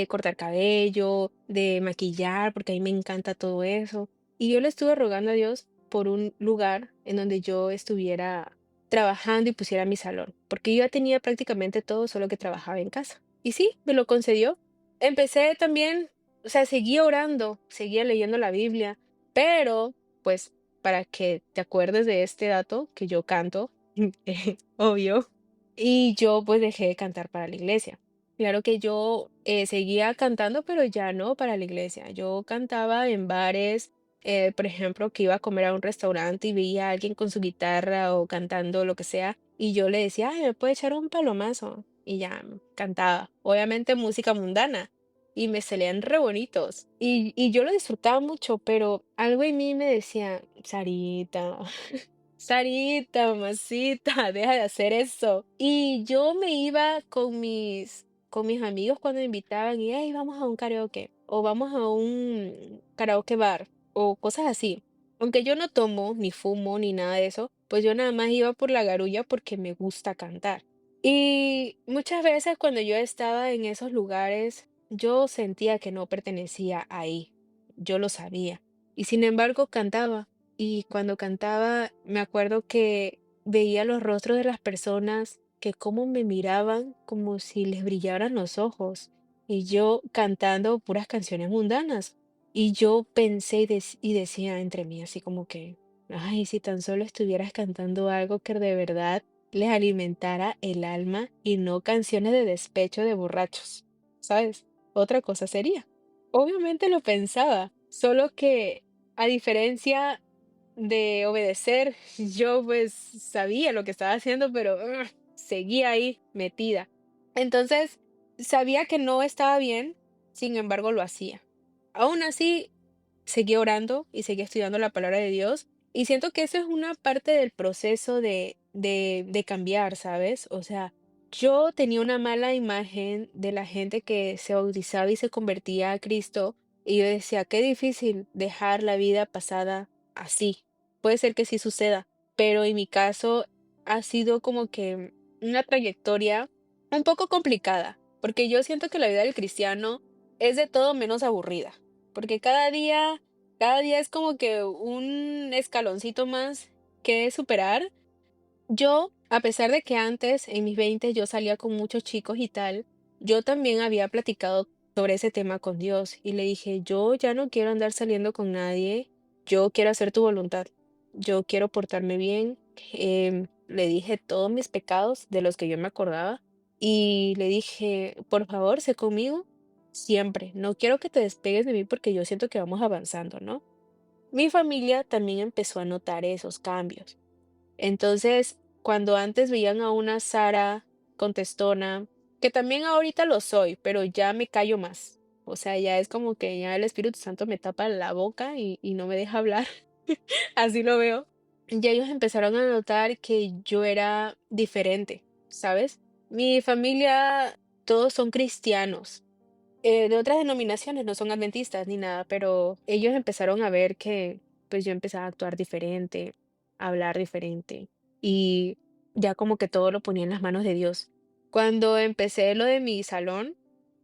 Speaker 3: cortar cabello, de maquillar, porque a mí me encanta todo eso. Y yo le estuve rogando a Dios por un lugar en donde yo estuviera trabajando y pusiera mi salón, porque yo ya tenía prácticamente todo, solo que trabajaba en casa. Y sí, me lo concedió. Empecé también. o sea, seguía orando, seguía leyendo la Biblia, pero, pues, para que te acuerdes de este dato, que yo canto, obvio, y yo pues dejé de cantar para la iglesia. Claro que yo seguía cantando, pero ya no para la iglesia. Yo cantaba en bares, por ejemplo, que iba a comer a un restaurante y veía a alguien con su guitarra o cantando lo que sea, y yo le decía, ay, ¿me puede echar un palomazo? Y ya cantaba. Obviamente música mundana y me salían re bonitos. Y yo lo disfrutaba mucho, pero algo en mí me decía, Sarita, Sarita, mamacita, deja de hacer eso. Y yo me iba con mis amigos cuando me invitaban y, hey, vamos a un karaoke o vamos a un karaoke bar o cosas así. Aunque yo no tomo, ni fumo, ni nada de eso, pues yo nada más iba por la garulla porque me gusta cantar. Y muchas veces cuando yo estaba en esos lugares, yo sentía que no pertenecía ahí. Yo lo sabía. Y sin embargo cantaba. Y cuando cantaba, me acuerdo que veía los rostros de las personas que cómo me miraban como si les brillaran los ojos. Y yo cantando puras canciones mundanas. Y yo pensé y decía entre mí así como que, ay, si tan solo estuvieras cantando algo que de verdad les alimentara el alma y no canciones de despecho de borrachos, ¿sabes? Otra cosa sería. Obviamente lo pensaba, solo que a diferencia de obedecer, yo pues sabía lo que estaba haciendo, pero seguía ahí metida. Entonces, sabía que no estaba bien, sin embargo lo hacía. Aún así, seguí orando y seguí estudiando la palabra de Dios. Y siento que eso es una parte del proceso de cambiar, ¿sabes? O sea, yo tenía una mala imagen de la gente que se bautizaba y se convertía a Cristo. Y yo decía, qué difícil dejar la vida pasada así. Puede ser que sí suceda, pero en mi caso ha sido como que una trayectoria un poco complicada, porque yo siento que la vida del cristiano es de todo menos aburrida, porque cada día es como que un escaloncito más que superar. Yo, a pesar de que antes, en mis 20 yo salía con muchos chicos y tal, yo también había platicado sobre ese tema con Dios y le dije, yo ya no quiero andar saliendo con nadie, yo quiero hacer tu voluntad, yo quiero portarme bien. Le dije todos mis pecados de los que yo me acordaba y le dije, por favor, sé conmigo siempre, no quiero que te despegues de mí porque yo siento que vamos avanzando, ¿no? Mi familia también empezó a notar esos cambios. Entonces, cuando antes veían a una Sara contestona, que también ahorita lo soy, pero ya me callo más. O sea, ya es como que ya el Espíritu Santo me tapa la boca y no me deja hablar. Así lo veo. Ya ellos empezaron a notar que yo era diferente, ¿sabes? Mi familia, todos son cristianos, de otras denominaciones, no son adventistas ni nada, pero ellos empezaron a ver que pues yo empezaba a actuar diferente, a hablar diferente y ya como que todo lo ponía en las manos de Dios. Cuando empecé lo de mi salón,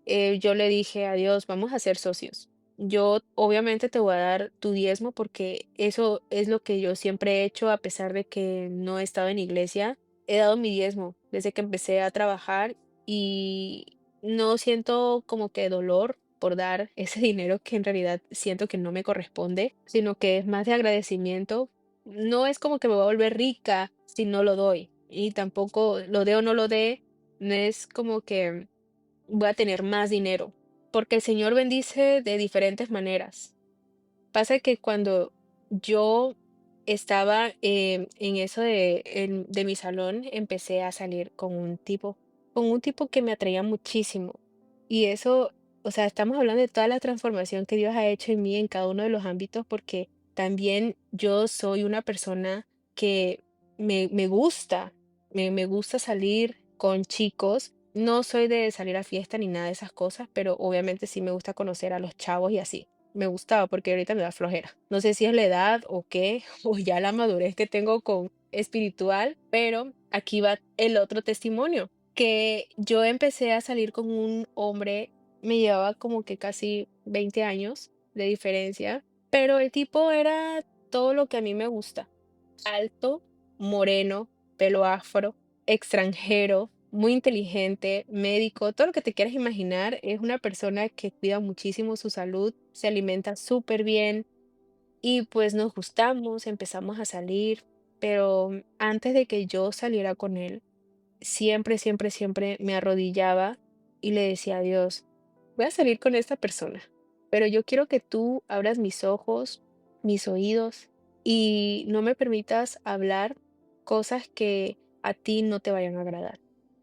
Speaker 3: yo le dije a Dios, vamos a ser socios. Yo obviamente te voy a dar tu diezmo porque eso es lo que yo siempre he hecho a pesar de que no he estado en iglesia. He dado mi diezmo desde que empecé a trabajar y no siento como que dolor por dar ese dinero que en realidad siento que no me corresponde, sino que es más de agradecimiento. No es como que me voy a volver rica si no lo doy y tampoco lo dé o no lo dé, no es como que voy a tener más dinero, porque el Señor bendice de diferentes maneras. Pasa que cuando yo estaba en eso de mi salón, empecé a salir con un tipo que me atraía muchísimo. Y eso, o sea, estamos hablando de toda la transformación que Dios ha hecho en mí en cada uno de los ámbitos, porque también yo soy una persona que me gusta, me gusta salir con chicos. No soy de salir a fiesta ni nada de esas cosas, pero obviamente sí me gusta conocer a los chavos y así. Me gustaba porque ahorita me da flojera. No sé si es la edad o qué, o ya la madurez que tengo con espiritual, pero aquí va el otro testimonio, que yo empecé a salir con un hombre, me llevaba como que casi 20 años de diferencia, pero el tipo era todo lo que a mí me gusta. Alto, moreno, pelo afro, extranjero. muy inteligente, médico, todo lo que te quieras imaginar. Es una persona que cuida muchísimo su salud, se alimenta súper bien y pues nos gustamos, empezamos a salir, pero antes de que yo saliera con él, siempre, siempre, siempre me arrodillaba y le decía a Dios, voy a salir con esta persona, pero yo quiero que tú abras mis ojos, mis oídos y no me permitas hablar cosas que a ti no te vayan a agradar.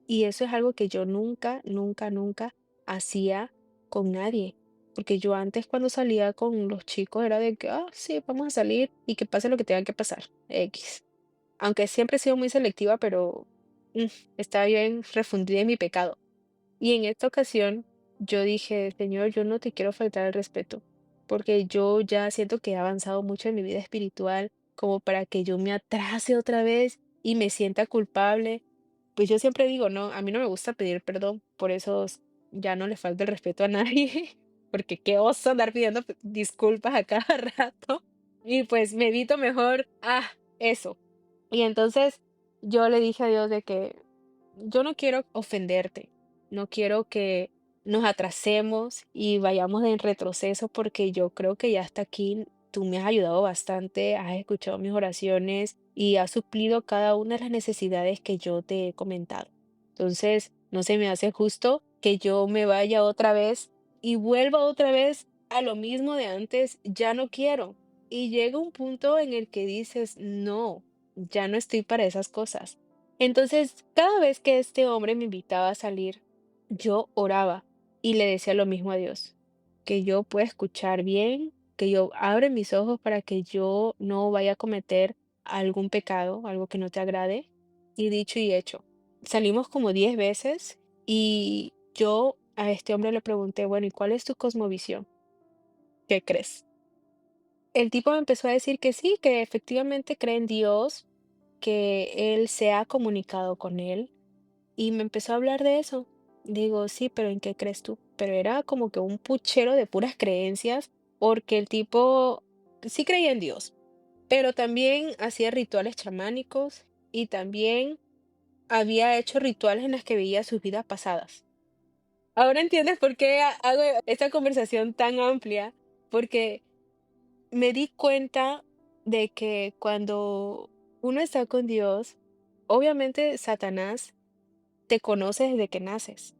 Speaker 3: Y eso es algo que yo nunca, nunca, nunca hacía con nadie. Porque yo antes cuando salía con los chicos era de que, ah, sí, vamos a salir y que pase lo que tenga que pasar. X. Aunque siempre he sido muy selectiva, pero mm, estaba bien refundida en mi pecado. Y en esta ocasión yo dije, Señor, yo no te quiero faltar el respeto, porque yo ya siento que he avanzado mucho en mi vida espiritual, como para que yo me atrase otra vez y me sienta culpable. Pues yo siempre digo, no, a mí no me gusta pedir perdón, por eso ya no le falta el respeto a nadie, porque qué oso andar pidiendo disculpas a cada rato. Y pues me evito mejor, eso. Y entonces yo le dije a Dios de que yo no quiero ofenderte, no quiero que nos atrasemos y vayamos en retroceso porque yo creo que ya hasta aquí tú me has ayudado bastante, has escuchado mis oraciones y has suplido cada una de las necesidades que yo te he comentado. Entonces, no se me hace justo que yo me vaya otra vez y vuelva otra vez a lo mismo de antes, ya no quiero. Y llega un punto en el que dices, no, ya no estoy para esas cosas. Entonces, cada vez que este hombre me invitaba a salir, yo oraba y le decía lo mismo a Dios, que yo pueda escuchar bien, que yo abre mis ojos para que yo no vaya a cometer algún pecado, algo que no te agrade. Y dicho y hecho, salimos como 10 veces y yo a este hombre le pregunté, bueno, ¿y cuál es tu cosmovisión? ¿Qué crees? El tipo me empezó a decir que sí, que efectivamente cree en Dios, que él se ha comunicado con él y me empezó a hablar de eso. Digo, sí, pero ¿en qué crees tú? Pero era como que un puchero de puras creencias, porque el tipo sí creía en Dios, pero también hacía rituales chamánicos y también había hecho rituales en las que veía sus vidas pasadas. Ahora entiendes por qué hago esta conversación tan amplia, porque me di cuenta de que cuando uno está con Dios, obviamente Satanás te conoce desde que naces.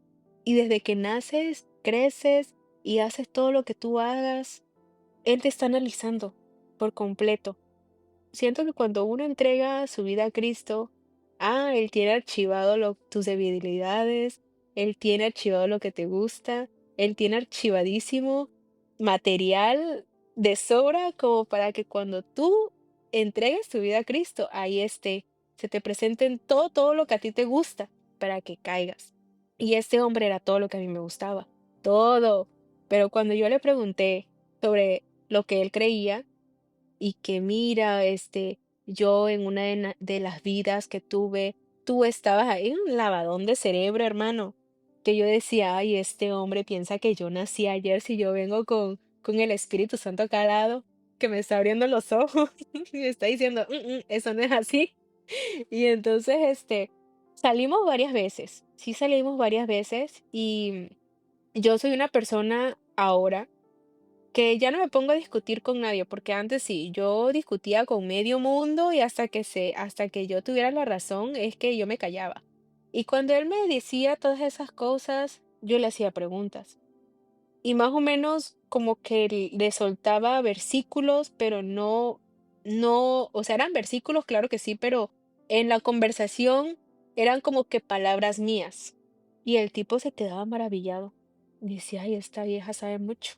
Speaker 3: Y desde que naces, creces y haces todo lo que tú hagas, él te está analizando por completo. Siento que cuando uno entrega su vida a Cristo, él tiene archivado tus debilidades, él tiene archivado lo que te gusta, él tiene archivadísimo material de sobra como para que cuando tú entregues tu vida a Cristo, ahí esté, se te presenten todo, todo lo que a ti te gusta para que caigas. Y este hombre era todo lo que a mí me gustaba, todo. Pero cuando yo le pregunté sobre lo que él creía, y que mira, yo en una de las vidas que tuve, tú estabas ahí en un lavadón de cerebro, hermano, que yo decía, ay, este hombre piensa que yo nací ayer si yo vengo con el Espíritu Santo acá al lado, que me está abriendo los ojos y me está diciendo, eso no es así". Y entonces, salimos varias veces, sí salimos varias veces y yo soy una persona ahora que ya no me pongo a discutir con nadie, porque antes sí, yo discutía con medio mundo y hasta que yo tuviera la razón, es que yo me callaba. Y cuando él me decía todas esas cosas, yo le hacía preguntas. Y más o menos como que le soltaba versículos, pero no, o sea, eran versículos, claro que sí, pero en la conversación eran como que palabras mías. Y el tipo se quedaba maravillado. Decía, ay, esta vieja sabe mucho.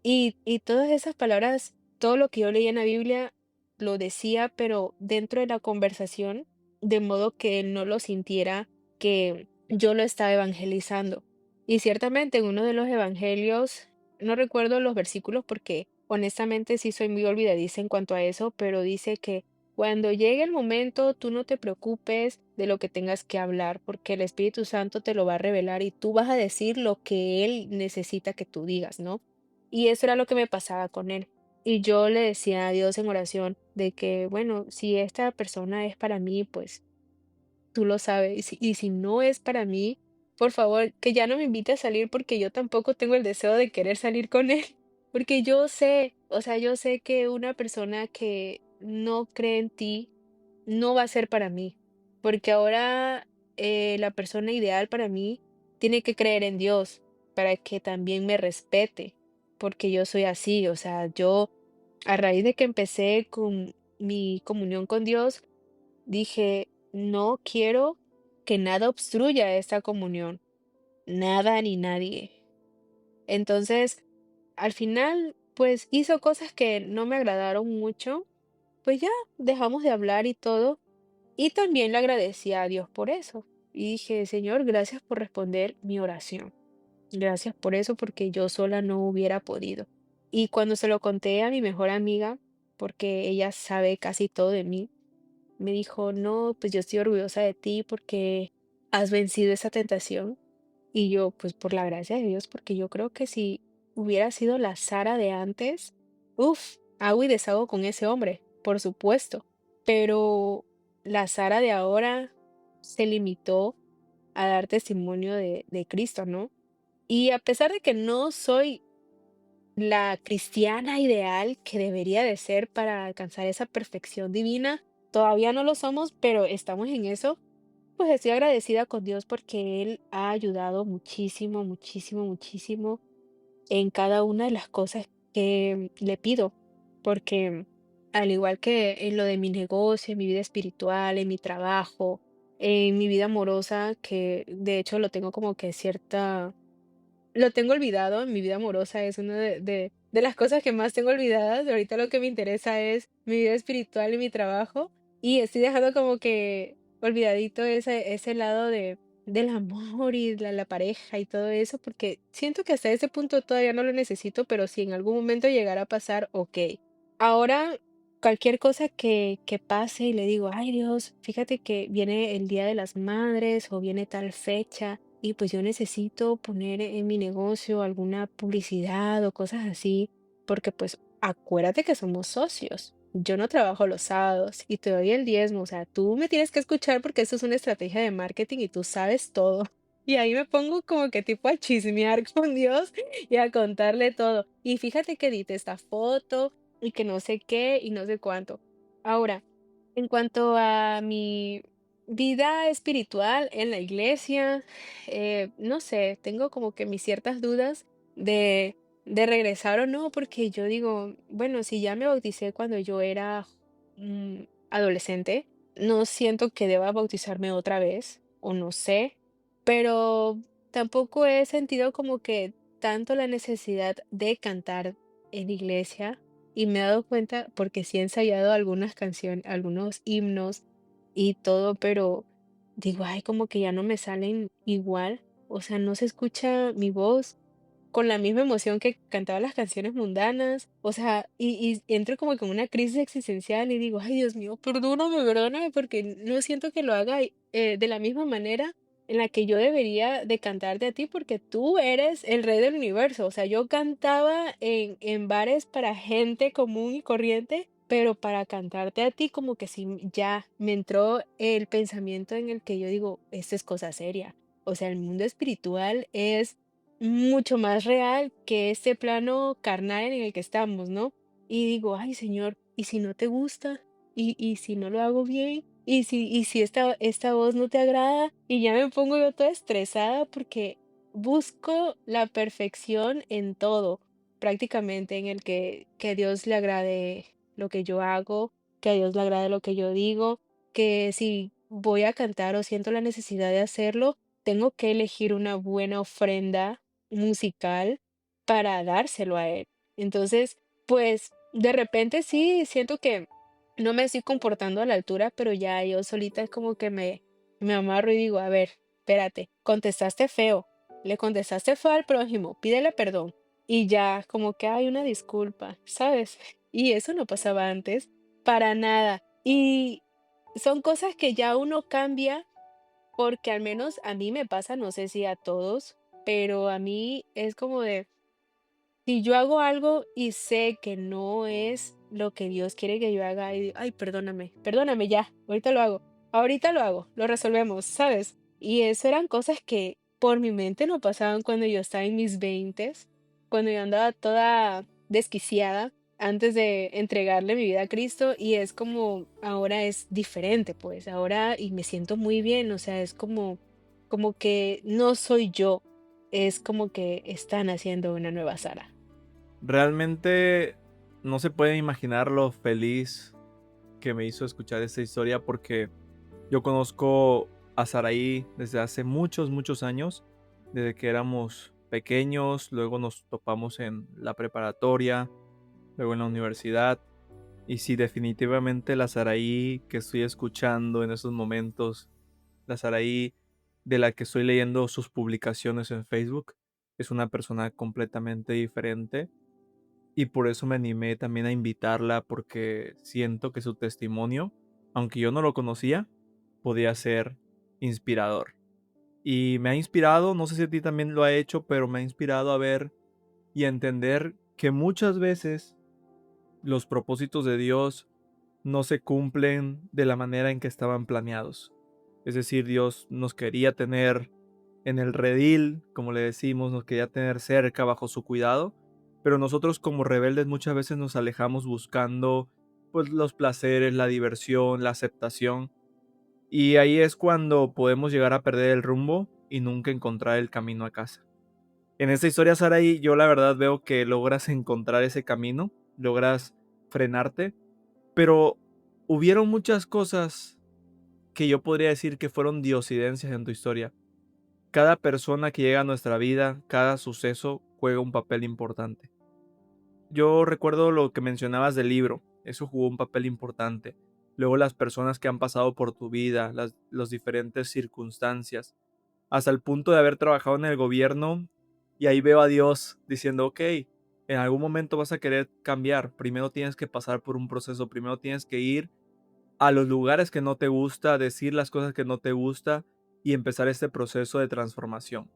Speaker 3: Y todas esas palabras, todo lo que yo leía en la Biblia lo decía, pero dentro de la conversación, de modo que él no lo sintiera que yo lo estaba evangelizando. Y ciertamente en uno de los evangelios, no recuerdo los versículos porque honestamente sí soy muy olvidadiza en cuanto a eso, pero dice que cuando llegue el momento, tú no te preocupes de lo que tengas que hablar, porque el Espíritu Santo te lo va a revelar y tú vas a decir lo que Él necesita que tú digas, ¿no? Y eso era lo que me pasaba con él. Y yo le decía a Dios en oración de que, bueno, si esta persona es para mí, pues tú lo sabes, y si no es para mí, por favor, que ya no me invite a salir porque yo tampoco tengo el deseo de querer salir con él, porque yo sé, o sea, yo sé que una persona que no cree en ti no va a ser para mí, porque ahora la persona ideal para mí tiene que creer en Dios para que también me respete, porque yo soy así, o sea, yo a raíz de que empecé con mi comunión con Dios, dije, no quiero que nada obstruya esta comunión, nada ni nadie. Entonces, al final, pues hizo cosas que no me agradaron mucho, pues ya dejamos de hablar y todo. Y también le agradecí a Dios por eso. Y dije, Señor, gracias por responder mi oración. Gracias por eso, porque yo sola no hubiera podido. Y cuando se lo conté a mi mejor amiga, porque ella sabe casi todo de mí, me dijo, no, pues yo estoy orgullosa de ti porque has vencido esa tentación. Y yo, pues por la gracia de Dios, porque yo creo que si hubiera sido la Sara de antes, uff, hago y deshago con ese hombre, por supuesto. Pero la Sara de ahora se limitó a dar testimonio de Cristo, ¿no? Y a pesar de que no soy la cristiana ideal que debería de ser para alcanzar esa perfección divina, todavía no lo somos, pero estamos en eso. Pues estoy agradecida con Dios porque Él ha ayudado muchísimo, muchísimo, muchísimo en cada una de las cosas que le pido, porque al igual que en lo de mi negocio, en mi vida espiritual, en mi trabajo, en mi vida amorosa, que de hecho lo tengo como que cierta, lo tengo olvidado, mi vida amorosa es una de las cosas que más tengo olvidadas. Ahorita lo que me interesa es mi vida espiritual y mi trabajo. Y estoy dejando como que olvidadito ese lado del amor y la pareja y todo eso, porque siento que hasta ese punto todavía no lo necesito, pero si en algún momento llegara a pasar, ok. Ahora, cualquier cosa que pase y le digo, ay Dios, fíjate que viene el Día de las Madres o viene tal fecha y pues yo necesito poner en mi negocio alguna publicidad o cosas así, porque pues acuérdate que somos socios. Yo no trabajo los sábados y te doy el diezmo, o sea, tú me tienes que escuchar porque eso es una estrategia de marketing y tú sabes todo. Y ahí me pongo como que tipo a chismear con Dios y a contarle todo. Y fíjate que edité esta foto y que no sé qué y no sé cuánto. Ahora, en cuanto a mi vida espiritual en la iglesia, no sé, tengo como que mis ciertas dudas de regresar o no, porque yo digo, bueno, si ya me bauticé cuando yo era adolescente, no siento que deba bautizarme otra vez, o no sé, pero tampoco he sentido como que tanto la necesidad de cantar en iglesia y me he dado cuenta porque sí he ensayado algunas canciones, algunos himnos y todo, pero digo, ay, como que ya no me salen igual, o sea, no se escucha mi voz con la misma emoción que cantaba las canciones mundanas, o sea, y entro como que en una crisis existencial y digo, ay, Dios mío, perdóname, perdóname, porque no siento que lo haga de la misma manera en la que yo debería de cantarte a ti, porque tú eres el rey del universo, o sea, yo cantaba en bares para gente común y corriente, pero para cantarte a ti como que sí, ya me entró el pensamiento en el que yo digo, esto es cosa seria, o sea, el mundo espiritual es mucho más real que este plano carnal en el que estamos, ¿no? Y digo, ay, Señor, ¿y si no te gusta? ¿Y si no lo hago bien? ¿Y si esta voz no te agrada? Y ya me pongo yo toda estresada porque busco la perfección en todo, prácticamente en el que a Dios le agrade lo que yo hago, que a Dios le agrade lo que yo digo, que si voy a cantar o siento la necesidad de hacerlo, tengo que elegir una buena ofrenda musical para dárselo a él. Entonces, pues, de repente sí, siento que no me estoy comportando a la altura, pero ya yo solita es como que me amarro y digo, a ver, espérate, contestaste feo, le contestaste feo al prójimo, pídele perdón. Y ya, como que hay una disculpa, ¿sabes? Y eso no pasaba antes, para nada. Y son cosas que ya uno cambia porque al menos a mí me pasa, no sé si a todos, pero a mí es como de, si yo hago algo y sé que no es lo que Dios quiere que yo haga, y digo, ay, perdóname, perdóname ya, ahorita lo hago. ahorita lo hago, lo resolvemos, ¿sabes? Y eso eran cosas que por mi mente no pasaban cuando yo estaba en mis veintes, cuando yo andaba toda desquiciada antes de entregarle mi vida a Cristo y es como ahora es diferente, pues ahora y me siento muy bien, o sea, es como que no soy yo, es como que están haciendo una nueva Sara.
Speaker 2: Realmente no se puede imaginar lo feliz que me hizo escuchar esta historia porque yo conozco a Saraí desde hace muchos, muchos años, desde que éramos pequeños, luego nos topamos en la preparatoria, luego en la universidad. Y sí, definitivamente la Saraí que estoy escuchando en esos momentos, la Saraí de la que estoy leyendo sus publicaciones en Facebook, es una persona completamente diferente. Y por eso me animé también a invitarla porque siento que su testimonio, aunque yo no lo conocía, podía ser inspirador. Y me ha inspirado, no sé si a ti también lo ha hecho, pero me ha inspirado a ver y a entender que muchas veces los propósitos de Dios no se cumplen de la manera en que estaban planeados. Es decir, Dios nos quería tener en el redil, como le decimos, nos quería tener cerca bajo su cuidado, pero nosotros como rebeldes muchas veces nos alejamos buscando pues los placeres, la diversión, la aceptación, y ahí es cuando podemos llegar a perder el rumbo y nunca encontrar el camino a casa. En esta historia, Saraí, yo la verdad veo que logras encontrar ese camino, logras frenarte, pero hubieron muchas cosas que yo podría decir que fueron diosidencias en tu historia. Cada persona que llega a nuestra vida, cada suceso juega un papel importante. Yo recuerdo lo que mencionabas del libro, eso jugó un papel importante. Luego las personas que han pasado por tu vida, las diferentes circunstancias, hasta el punto de haber trabajado en el gobierno y ahí veo a Dios diciendo, ok, en algún momento vas a querer cambiar, primero tienes que pasar por un proceso, primero tienes que ir a los lugares que no te gusta, decir las cosas que no te gusta y empezar este proceso de transformación.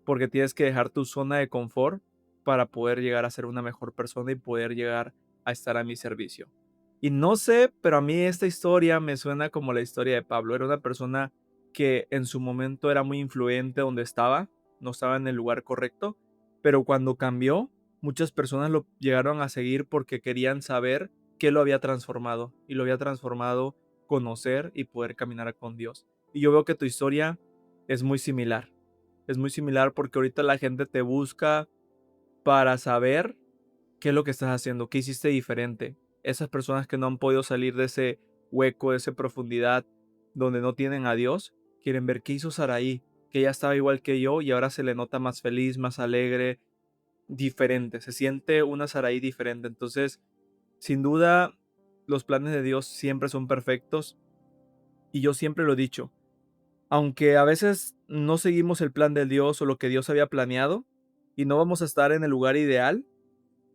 Speaker 2: Porque tienes que dejar tu zona de confort para poder llegar a ser una mejor persona y poder llegar a estar a mi servicio. Y no sé, pero a mí esta historia me suena como la historia de Pablo. Era una persona que en su momento era muy influente donde estaba, no estaba en el lugar correcto, pero cuando cambió, muchas personas lo llegaron a seguir porque querían saber qué lo había transformado y lo había transformado conocer y poder caminar con Dios. Y yo veo que tu historia es muy similar. Es muy similar porque ahorita la gente te busca para saber qué es lo que estás haciendo, qué hiciste diferente. Esas personas que no han podido salir de ese hueco, de esa profundidad donde no tienen a Dios, quieren ver qué hizo Saraí, que ella estaba igual que yo y ahora se le nota más feliz, más alegre, diferente. Se siente una Saraí diferente. Entonces, sin duda, los planes de Dios siempre son perfectos y yo siempre lo he dicho. Aunque a veces no seguimos el plan de Dios o lo que Dios había planeado y no vamos a estar en el lugar ideal,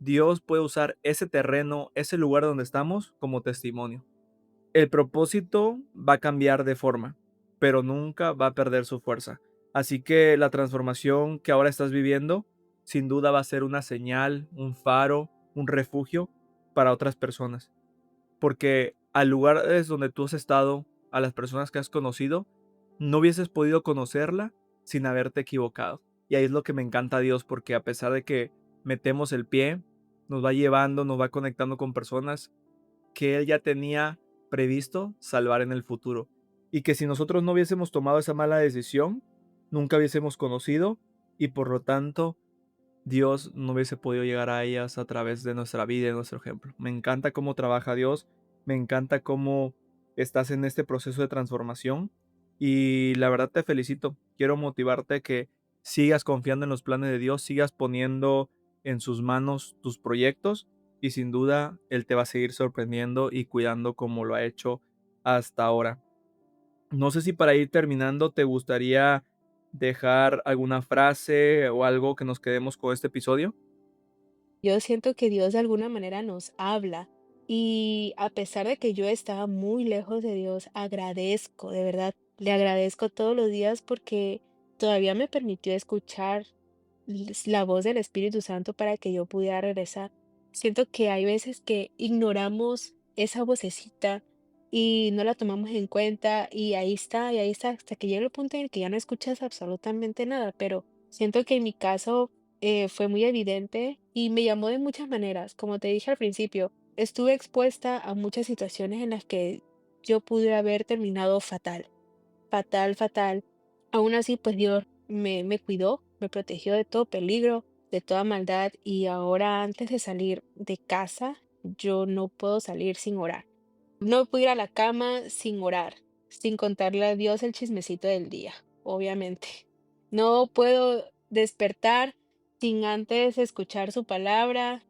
Speaker 2: Dios puede usar ese terreno, ese lugar donde estamos como testimonio. El propósito va a cambiar de forma, pero nunca va a perder su fuerza. Así que la transformación que ahora estás viviendo, sin duda va a ser una señal, un faro, un refugio para otras personas. Porque al lugar es donde tú has estado, a las personas que has conocido, no hubieses podido conocerla sin haberte equivocado. Y ahí es lo que me encanta a Dios, porque a pesar de que metemos el pie, nos va llevando, nos va conectando con personas que Él ya tenía previsto salvar en el futuro. Y que si nosotros no hubiésemos tomado esa mala decisión, nunca hubiésemos conocido y por lo tanto Dios no hubiese podido llegar a ellas a través de nuestra vida y nuestro ejemplo. Me encanta cómo trabaja Dios, me encanta cómo estás en este proceso de transformación y la verdad te felicito. Quiero motivarte a que sigas confiando en los planes de Dios, sigas poniendo en sus manos tus proyectos y sin duda Él te va a seguir sorprendiendo y cuidando como lo ha hecho hasta ahora. No sé si para ir terminando te gustaría dejar alguna frase o algo que nos quedemos con este episodio.
Speaker 3: Yo siento que Dios de alguna manera nos habla y a pesar de que yo estaba muy lejos de Dios, agradezco, de verdad, le agradezco todos los días porque todavía me permitió escuchar la voz del Espíritu Santo para que yo pudiera regresar. Siento que hay veces que ignoramos esa vocecita y no la tomamos en cuenta y ahí está, hasta que llega el punto en el que ya no escuchas absolutamente nada, pero siento que en mi caso fue muy evidente y me llamó de muchas maneras. Como te dije al principio, estuve expuesta a muchas situaciones en las que yo pude haber terminado fatal, fatal, fatal. Aún así, pues Dios me cuidó, me protegió de todo peligro, de toda maldad y ahora antes de salir de casa, yo no puedo salir sin orar. No puedo ir a la cama sin orar, sin contarle a Dios el chismecito del día, obviamente. No puedo despertar sin antes escuchar su palabra.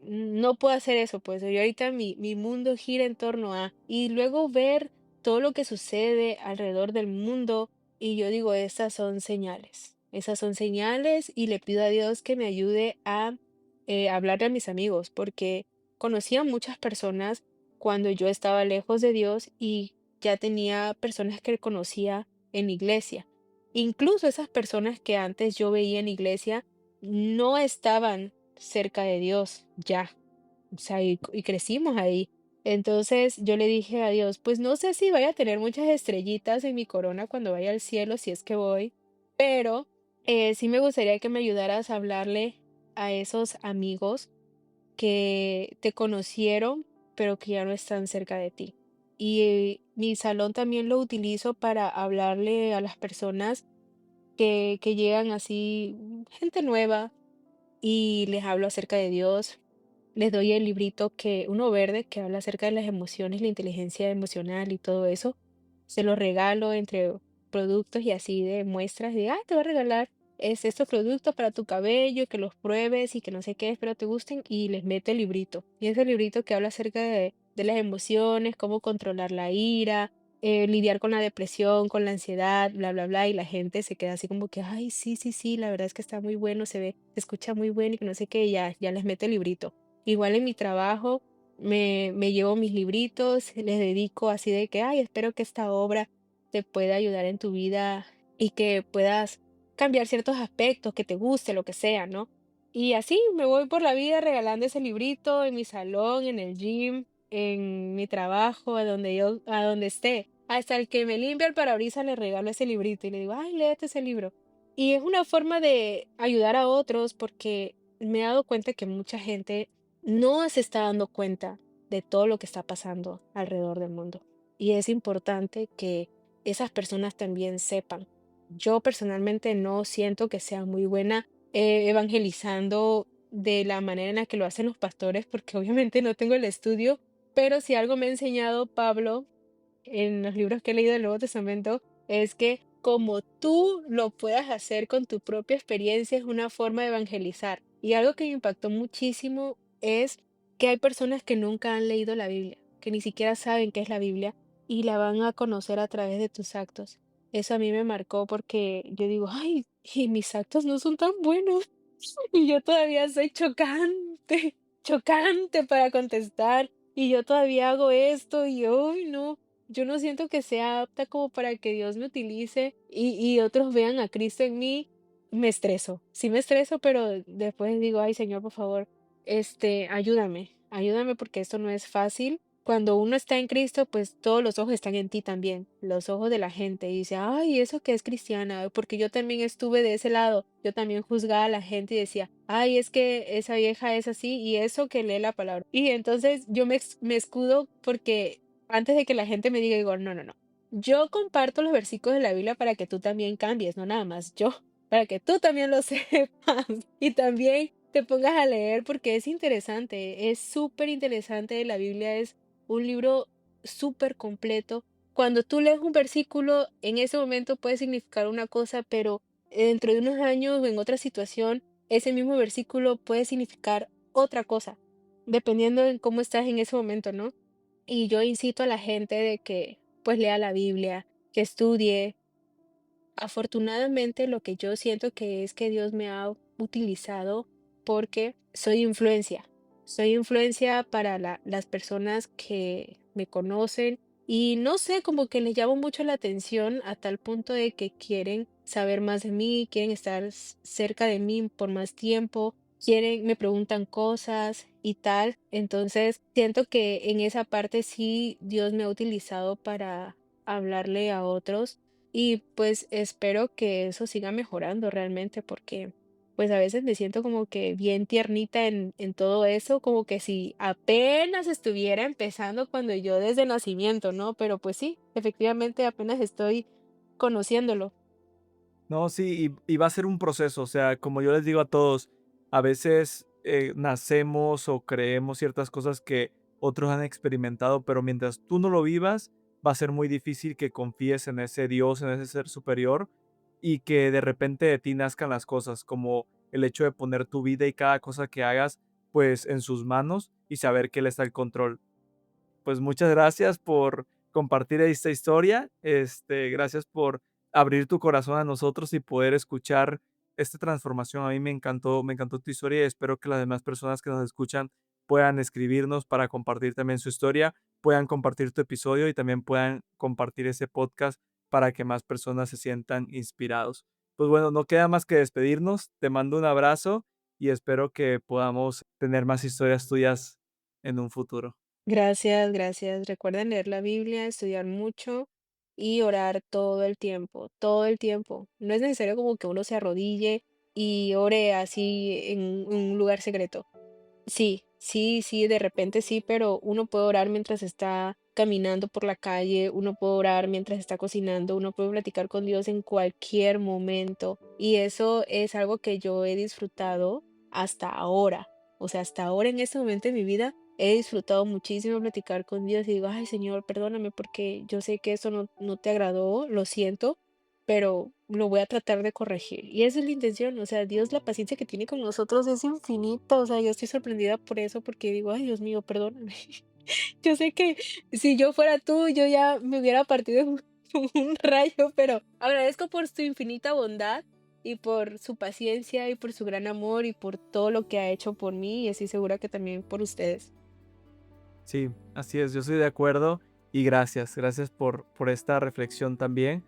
Speaker 3: No puedo hacer eso, pues yo ahorita mi mundo gira en torno a... Y luego ver todo lo que sucede alrededor del mundo y yo digo, estas son señales. Esas son señales y le pido a Dios que me ayude a hablarle a mis amigos, porque conocí a muchas personas cuando yo estaba lejos de Dios y ya tenía personas que conocía en iglesia. Incluso esas personas que antes yo veía en iglesia no estaban cerca de Dios ya, o sea, y crecimos ahí. Entonces yo le dije a Dios, pues no sé si vaya a tener muchas estrellitas en mi corona cuando vaya al cielo, si es que voy, pero sí me gustaría que me ayudaras a hablarle a esos amigos que te conocieron, pero que ya no están cerca de ti. Y mi salón también lo utilizo para hablarle a las personas que llegan así, gente nueva, y les hablo acerca de Dios. Les doy el librito uno verde, que habla acerca de las emociones, la inteligencia emocional y todo eso. Se lo regalo entre productos y así de muestras de, te voy a regalar estos productos para tu cabello, que los pruebes y que no sé qué, espero te gusten. Y les meto el librito. Y es el librito que habla acerca de las emociones, cómo controlar la ira, lidiar con la depresión, con la ansiedad, bla, bla, bla. Y la gente se queda así como que, ay, sí, sí, sí, la verdad es que está muy bueno, se escucha muy bueno y que no sé qué, y ya les meto el librito. Igual en mi trabajo me llevo mis libritos, les dedico así de que, ay, espero que esta obra te pueda ayudar en tu vida y que puedas cambiar ciertos aspectos, que te guste, lo que sea, ¿no? Y así me voy por la vida regalando ese librito en mi salón, en el gym, en mi trabajo, a donde esté. Hasta el que me limpia el parabrisas le regalo ese librito y le digo, ay, léete ese libro. Y es una forma de ayudar a otros porque me he dado cuenta que mucha gente no se está dando cuenta de todo lo que está pasando alrededor del mundo. Y es importante que esas personas también sepan. Yo personalmente no siento que sea muy buena evangelizando de la manera en la que lo hacen los pastores, porque obviamente no tengo el estudio, pero si algo me ha enseñado Pablo en los libros que he leído del Nuevo Testamento es que como tú lo puedas hacer con tu propia experiencia es una forma de evangelizar. Y algo que me impactó muchísimo es que hay personas que nunca han leído la Biblia, que ni siquiera saben qué es la Biblia y la van a conocer a través de tus actos. Eso a mí me marcó porque yo digo, ay, y mis actos no son tan buenos. Y yo todavía soy chocante, chocante para contestar. Y yo todavía hago esto y hoy no, yo no siento que sea apta como para que Dios me utilice y otros vean a Cristo en mí. Me estreso, sí me estreso, pero después digo, ay Señor, por favor, ayúdame, ayúdame porque esto no es fácil. Cuando uno está en Cristo, pues todos los ojos están en ti también, los ojos de la gente. Y dice, ay, eso que es cristiana, porque yo también estuve de ese lado. Yo también juzgaba a la gente y decía, ay, es que esa vieja es así y eso que lee la palabra. Y entonces yo me escudo porque antes de que la gente me diga, digo, no, no, no. Yo comparto los versículos de la Biblia para que tú también cambies, no nada más yo, para que tú también lo sepas y también te pongas a leer porque es interesante, es súper interesante. La Biblia es un libro súper completo. Cuando tú lees un versículo, en ese momento puede significar una cosa, pero dentro de unos años o en otra situación, ese mismo versículo puede significar otra cosa, dependiendo de cómo estás en ese momento, ¿no? Y yo incito a la gente de que pues lea la Biblia, que estudie. Afortunadamente, lo que yo siento que es que Dios me ha utilizado porque soy influencia para las personas que me conocen y no sé, como que les llamo mucho la atención a tal punto de que quieren saber más de mí, quieren estar cerca de mí por más tiempo, me preguntan cosas y tal. Entonces, siento que en esa parte sí Dios me ha utilizado para hablarle a otros y pues espero que eso siga mejorando realmente porque pues a veces me siento como que bien tiernita en todo eso, como que si apenas estuviera empezando cuando yo desde nacimiento, ¿no? Pero pues sí, efectivamente apenas estoy conociéndolo.
Speaker 2: No, sí, y va a ser un proceso, o sea, como yo les digo a todos, a veces nacemos o creemos ciertas cosas que otros han experimentado, pero mientras tú no lo vivas, va a ser muy difícil que confíes en ese Dios, en ese ser superior, y que de repente de ti nazcan las cosas, como el hecho de poner tu vida y cada cosa que hagas, pues en sus manos y saber que Él está al control. Pues muchas gracias por compartir esta historia. Gracias por abrir tu corazón a nosotros y poder escuchar esta transformación. A mí me encantó tu historia y espero que las demás personas que nos escuchan puedan escribirnos para compartir también su historia, puedan compartir tu episodio y también puedan compartir ese podcast para que más personas se sientan inspirados. Pues bueno, no queda más que despedirnos. Te mando un abrazo y espero que podamos tener más historias tuyas en un futuro.
Speaker 3: Gracias, gracias. Recuerden leer la Biblia, estudiar mucho y orar todo el tiempo, todo el tiempo. No es necesario como que uno se arrodille y ore así en un lugar secreto. Sí, sí, sí, de repente sí, pero uno puede orar mientras está caminando por la calle, uno puede orar mientras está cocinando, uno puede platicar con Dios en cualquier momento. Y eso es algo que yo he disfrutado hasta ahora. O sea, hasta ahora en este momento de mi vida he disfrutado muchísimo platicar con Dios y digo, ay Señor, perdóname porque yo sé que eso no te agradó, lo siento, pero lo voy a tratar de corregir. Y esa es la intención, o sea, Dios, la paciencia que tiene con nosotros es infinita, o sea, yo estoy sorprendida por eso, porque digo, ay, Dios mío, perdóname. Yo sé que si yo fuera tú, yo ya me hubiera partido en un un rayo, pero agradezco por su infinita bondad y por su paciencia y por su gran amor y por todo lo que ha hecho por mí y estoy segura que también por ustedes.
Speaker 2: Sí, así es, yo estoy de acuerdo y gracias por esta reflexión también,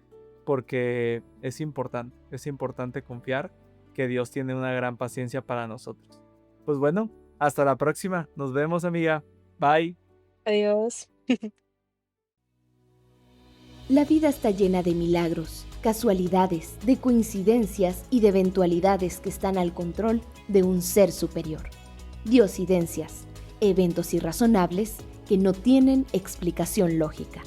Speaker 2: porque es importante confiar que Dios tiene una gran paciencia para nosotros. Pues bueno, hasta la próxima, nos vemos amiga, bye.
Speaker 3: Adiós.
Speaker 1: La vida está llena de milagros, casualidades, de coincidencias y de eventualidades que están al control de un ser superior. Diosidencias, eventos irrazonables que no tienen explicación lógica.